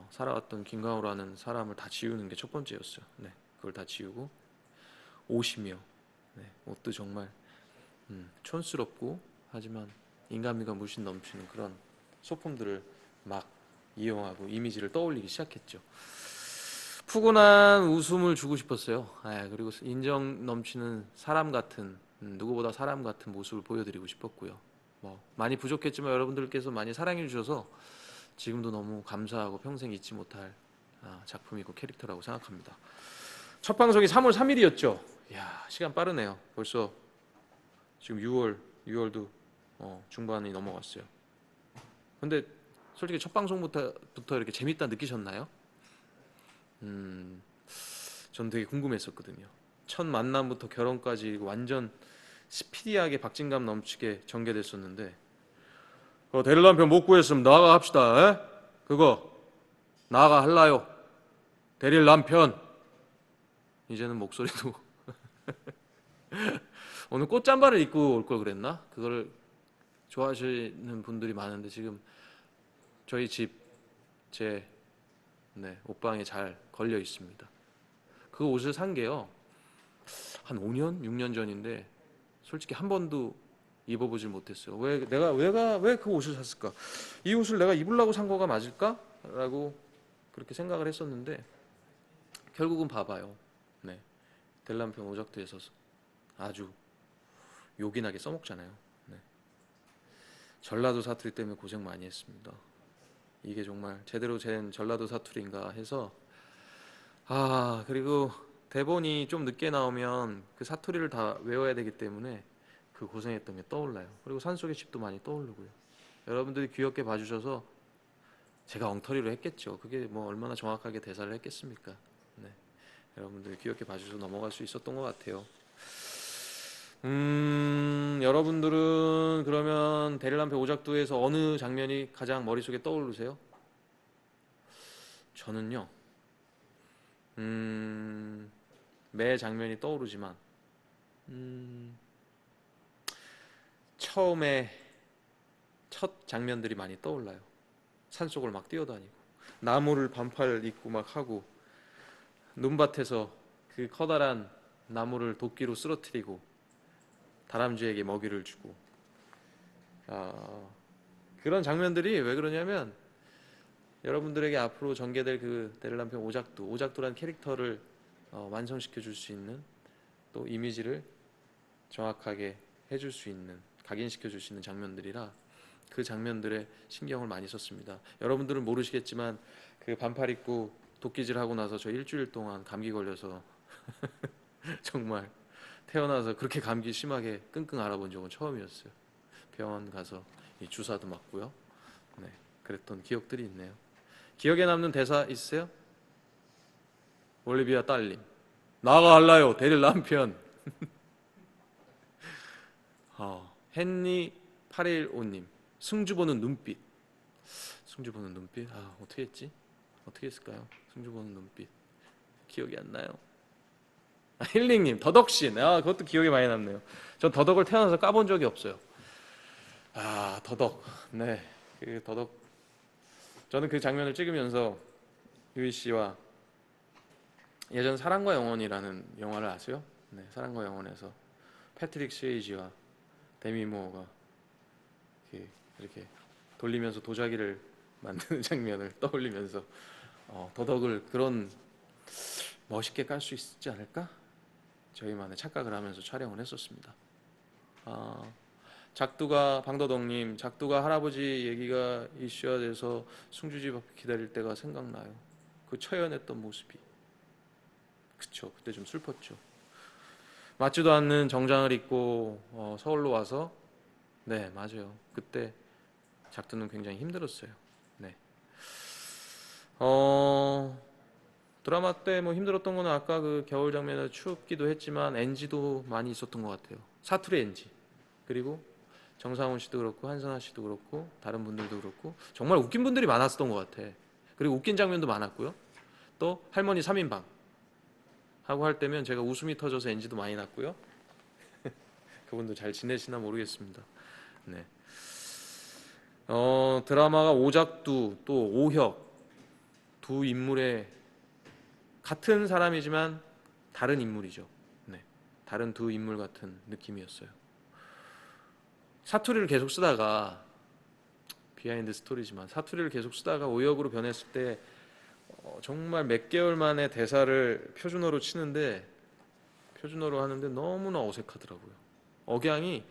살아왔던 김강호라는 사람을 다 지우는 게 첫 번째였어요. 네, 그걸 다 지우고 옷이며 옷도 정말 촌스럽고 하지만 인간미가 물씬 넘치는 그런 소품들을 막 이용하고 이미지를 떠올리기 시작했죠. 푸근한 웃음을 주고 싶었어요. 그리고 인정 넘치는 사람 같은 누구보다 사람 같은 모습을 보여드리고 싶었고요. 뭐 많이 부족했지만 여러분들께서 많이 사랑해 주셔서 지금도 너무 감사하고 평생 잊지 못할 작품이고 캐릭터라고 생각합니다. 첫 방송이 3월 3일이었죠. 이야, 시간 빠르네요. 벌써 지금 6월도 중반이 넘어갔어요. 근데 솔직히 첫 방송부터 이렇게 재밌다 느끼셨나요? 전 되게 궁금했었거든요. 첫 만남부터 결혼까지 완전 스피디하게 박진감 넘치게 전개됐었는데 대릴 남편 못 구했으면 나가 합시다. 에? 그거 나가 할라요. 대릴 남편. 이제는 목소리도 오늘 꽃잠바를 입고 올 걸 그랬나? 그걸 좋아하시는 분들이 많은데 지금 저희 집 제 옷방에 잘 걸려 있습니다. 그 옷을 산 게요 한 5년, 6년 전인데 솔직히 한 번도 입어보질 못했어요. 왜 그 옷을 샀을까? 이 옷을 내가 입으려고 산 거가 맞을까? 라고 그렇게 생각을 했었는데 결국은 봐봐요. 네, 델람편 오작두에서 아주 요긴하게 써먹잖아요. 네. 전라도 사투리 때문에 고생 많이 했습니다. 이게 정말 제대로 된 전라도 사투리인가 해서 그리고 대본이 좀 늦게 나오면 그 사투리를 다 외워야 되기 때문에 그 고생했던 게 떠올라요. 그리고 산속의 집도 많이 떠오르고요. 여러분들이 귀엽게 봐주셔서 제가 엉터리로 했겠죠. 그게 뭐 얼마나 정확하게 대사를 했겠습니까? 네. 여러분들이 귀엽게 봐주셔서 넘어갈 수 있었던 것 같아요. 여러분들은 그러면 대릴남편 오작두에서 어느 장면이 가장 머릿속에 떠오르세요? 저는요 매 장면이 떠오르지만 처음에 첫 장면들이 많이 떠올라요. 산속을 막 뛰어다니고 나무를 반팔 입고 막 하고 눈밭에서 그 커다란 나무를 도끼로 쓰러뜨리고 다람쥐에게 먹이를 주고 그런 장면들이 왜 그러냐면 여러분들에게 앞으로 전개될 그 대릴남편 오작두라는 캐릭터를 완성시켜 줄 수 있는 또 이미지를 정확하게 해줄 수 있는 각인시켜 줄 수 있는 장면들이라 그 장면들에 신경을 많이 썼습니다. 여러분들은 모르시겠지만 그 반팔 입고 도끼질 하고 나서 저 일주일 동안 감기 걸려서 정말 태어나서 그렇게 감기 심하게 끙끙 앓아본 적은 처음이었어요. 병원 가서 이 주사도 맞고요. 네, 그랬던 기억들이 있네요. 기억에 남는 대사 있으세요? 올리비아 딸님 나가 할라요 대릴 남편. 헨리 815님 승주 보는 눈빛. 승주 보는 눈빛 어떻게 했지? 어떻게 했을까요? 승주 보는 눈빛 기억이 안 나요. 힐링님 더덕신 그것도 기억에 많이 남네요. 전 더덕을 태어나서 까본 적이 없어요. 더덕. 네, 그 더덕. 저는 그 장면을 찍으면서 유희 씨와 예전 사랑과 영원이라는 영화를 아세요? 네, 사랑과 영혼에서 패트릭 스웨이지와 데미 무어가 이렇게 돌리면서 도자기를 만드는 장면을 떠올리면서 더덕을 그런 멋있게 깔 수 있지 않을까? 저희만의 착각을 하면서 촬영을 했었습니다. 작두가 방도덕님, 작두가 할아버지 얘기가 이슈화 돼서 승주집 앞에 기다릴 때가 생각나요. 그 처연했던 모습이. 그쵸, 그때 좀 슬펐죠. 맞지도 않는 정장을 입고 서울로 와서, 네 맞아요, 그때 작두는 굉장히 힘들었어요. 네. 드라마 때 뭐 힘들었던 거는 아까 그 겨울 장면에서 춥기도 했지만 NG도 많이 있었던 것 같아요. 사투리 NG, 그리고 정상훈 씨도 그렇고 한선아 씨도 그렇고 다른 분들도 그렇고 정말 웃긴 분들이 많았던 것 같아. 그리고 웃긴 장면도 많았고요. 또 할머니 3인방 하고 할 때면 제가 웃음이 터져서 NG도 많이 났고요. 그분도 잘 지내시나 모르겠습니다. 네. 드라마가 오작두 또 오혁 두 인물의 같은 사람이지만 다른 인물이죠. 네. 다른 두 인물 같은 느낌이었어요. 사투리를 계속 쓰다가 비하인드 스토리지만 사투리를 계속 쓰다가 오역으로 변했을 때 정말 몇 개월 만에 대사를 표준어로 치는데 표준어로 하는데 너무나 어색하더라고요. 억양이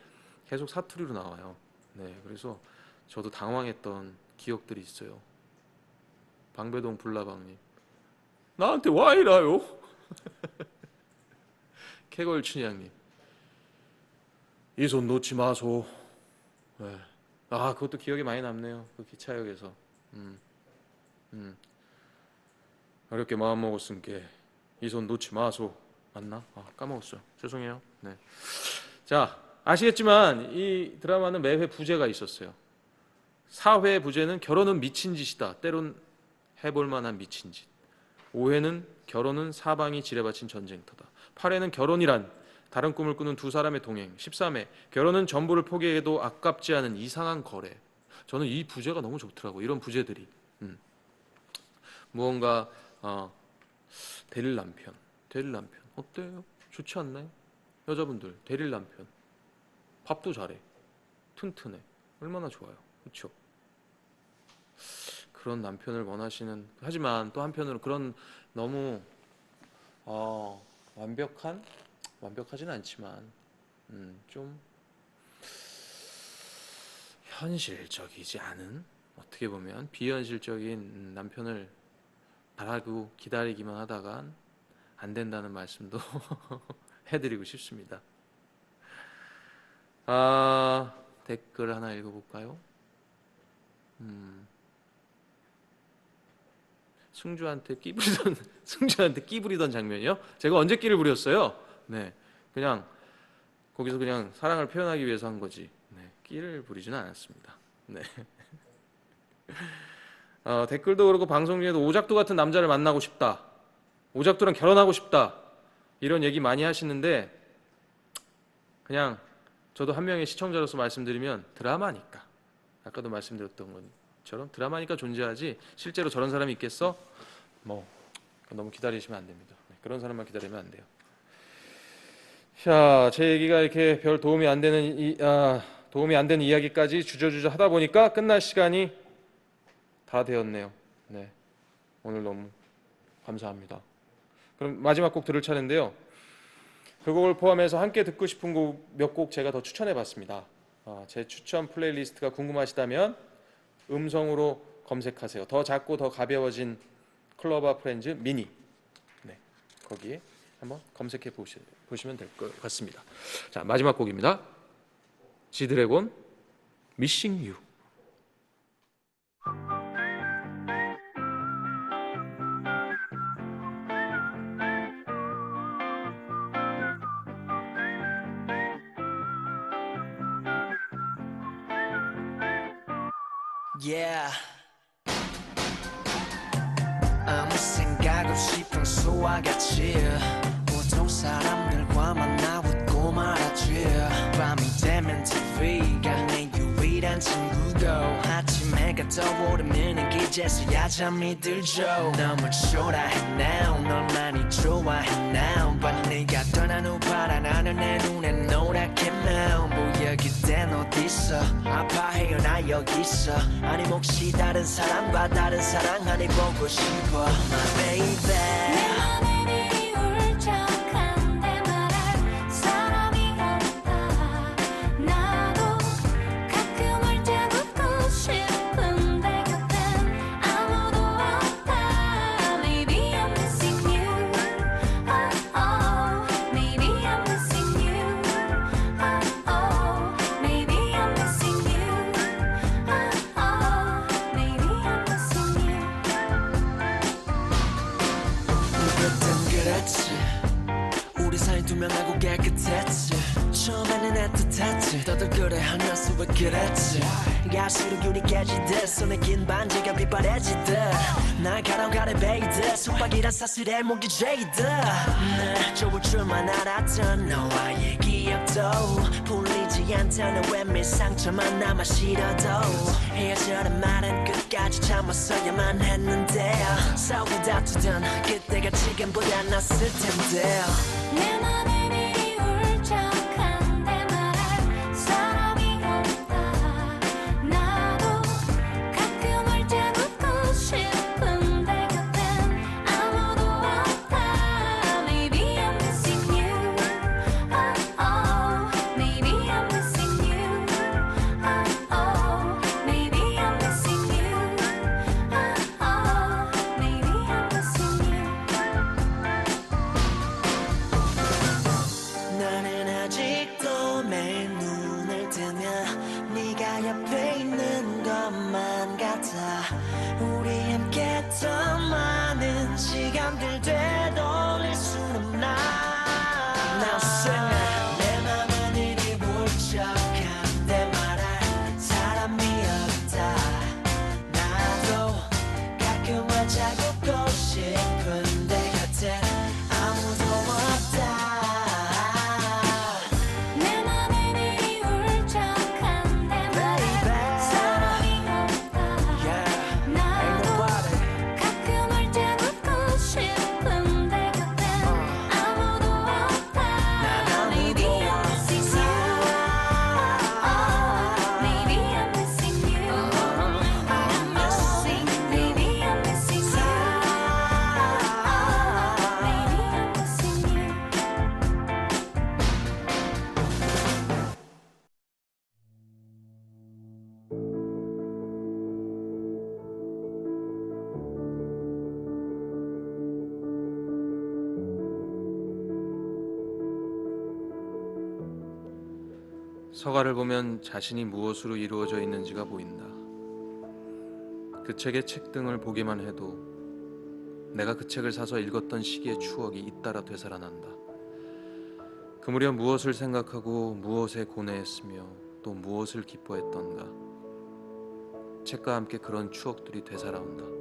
계속 사투리로 나와요. 네, 그래서 저도 당황했던 기억들이 있어요. 방배동 불나방님, 나한테 와 이라요? 캐걸춘향님, 이 손 놓지 마소. 네. 그것도 기억에 많이 남네요. 그 기차역에서. 어렵게 마음 먹었으니까 이 손 놓지 마소. 맞나? 까먹었어요. 죄송해요. 네. 자, 아시겠지만 이 드라마는 매회 부제가 있었어요. 4회 부제는 결혼은 미친 짓이다. 때론 해볼 만한 미친 짓. 5회는 결혼은 사방이 지뢰받친 전쟁터다. 8회는 결혼이란 다른 꿈을 꾸는 두 사람의 동행. 13회 결혼은 전부를 포기해도 아깝지 않은 이상한 거래. 저는 이 부제가 너무 좋더라고. 이런 부제들이. 무언가 대릴 남편 어때요? 좋지 않나요? 여자분들 대릴 남편 밥도 잘해, 튼튼해, 얼마나 좋아요. 그렇죠? 그런 남편을 원하시는, 하지만 또 한편으로 그런 너무 완벽하진 않지만 좀 현실적이지 않은, 어떻게 보면 비현실적인 남편을 바라고 기다리기만 하다간 안 된다는 말씀도 해드리고 싶습니다. 댓글 하나 읽어볼까요? 승주한테 끼 부리던 장면이요? 제가 언제 끼를 부렸어요? 네, 그냥 거기서 그냥 사랑을 표현하기 위해서 한 거지. 네, 끼를 부리지는 않았습니다. 네. 댓글도 그렇고 방송 중에도 오작두 같은 남자를 만나고 싶다, 오작두랑 결혼하고 싶다, 이런 얘기 많이 하시는데 그냥 저도 한 명의 시청자로서 말씀드리면 드라마니까, 아까도 말씀드렸던 것처럼 드라마니까 존재하지 실제로 저런 사람이 있겠어? 뭐 너무 기다리시면 안 됩니다. 그런 사람만 기다리면 안 돼요. 자, 제 얘기가 이렇게 별 도움이 안 되는 이야기까지 주저주저 하다 보니까 끝날 시간이 다 되었네요. 네, 오늘 너무 감사합니다. 그럼 마지막 곡 들을 차례인데요. 그 곡을 포함해서 함께 듣고 싶은 곡 몇 곡 제가 더 추천해봤습니다. 제 추천 플레이리스트가 궁금하시다면 음성으로 검색하세요. 더 작고 더 가벼워진 클로버 프렌즈 미니. 네, 거기에 한번 검색해 보시면 될 것 같습니다. 자, 마지막 곡입니다. 지드래곤 Missing You. Yeah. 아무 생각 없이 평소와 같이 보통 사람들과 만나 웃고 말았지. 밤이 되면 TV가 내 유일한 친구고 아침 해가 내가 떠오르면 기제서야 잠이 들죠. 너무 초라해 now 널 많이 좋아해 now but 네가 떠난 후 파란 하늘 내 눈에 노랗게 보여. 그댄 어딨어 아파해요 나 여기 있어. 아니 혹시 다른 사람과 다른 사랑 아니 보고 싶어 my baby. 우리 사이 투명하고 깨끗했지. 처음에는 애틋했지. 떠들그래 하면서 왜 그랬지. 갈수록 유리 깨지듯 손에 긴 반지가 빛바래지듯 날 가라가래 베이듯 속박이란 사슬에 목이 죄이듯 날 좋을 줄만 알았던 너와의 기억도 풀리지 않다는 외면 상처만 남아 싫어도 헤어져란 말은 끝까지 참았어야만 했는데 싸우고 다투던 그때가 지금보다 낫을 텐데 내 맘에 미리 울적한데 말할 사람이 없다. 나도 가끔 울 때 웃고 싶은데 곁엔 아무도 없다. Maybe I'm missing you. Oh oh. Maybe I'm missing you. Oh oh. Maybe I'm missing you. Oh oh. Maybe I'm missing you. 나는 아직도 매일 눈을 뜨면 네가 옆에 있는 것만 같아. 우리 함께 했던 많은 시간들 되돌릴 순 없나. Now sing it. 내 맘은 이리 울적한데 말할 사람이 없다. 나도 가끔 화자고 싶은데 곁에 아무도 없다. 내 맘에 미리 울적한데 말할 사람이 없다. 나도 가끔 울 때 웃고 싶은데 곁엔 아무도 없다. Maybe I'm missing you. Oh, maybe I'm missing you. I'm missing. Maybe I'm missing you. Oh, maybe I'm missing you. 서가를 보면 자신이 무엇으로 이루어져 있는지가 보인다. 그 책의 책등을 보기만 해도 내가 그 책을 사서 읽었던 시기의 추억이 잇따라 되살아난다. 그 무렵 무엇을 생각하고 무엇에 고뇌했으며 또 무엇을 기뻐했던가. 책과 함께 그런 추억들이 되살아온다.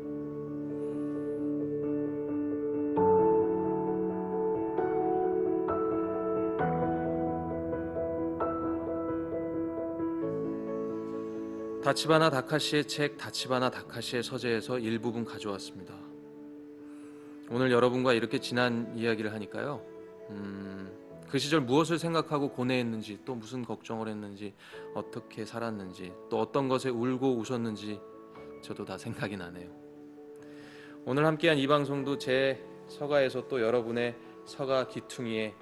다치바나 다카시의 책 다치바나 다카시의 서재에서 일부분 가져왔습니다. 오늘 여러분과 이렇게 지난 이야기를 하니까요. 그 시절 무엇을 생각하고 고뇌했는지, 또 무슨 걱정을 했는지, 어떻게 살았는지, 또 어떤 것에 울고 웃었는지 저도 다 생각이 나네요. 오늘 함께한 이 방송도 제 서가에서 또 여러분의 서가 귀퉁이에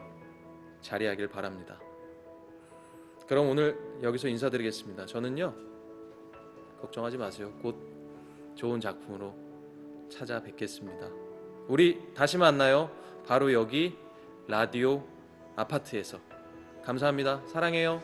자리하길 바랍니다. 그럼 오늘 여기서 인사드리겠습니다. 저는요, 걱정하지 마세요. 곧 좋은 작품으로 찾아뵙겠습니다. 우리 다시 만나요. 바로 여기 라디오 아파트에서. 감사합니다. 사랑해요.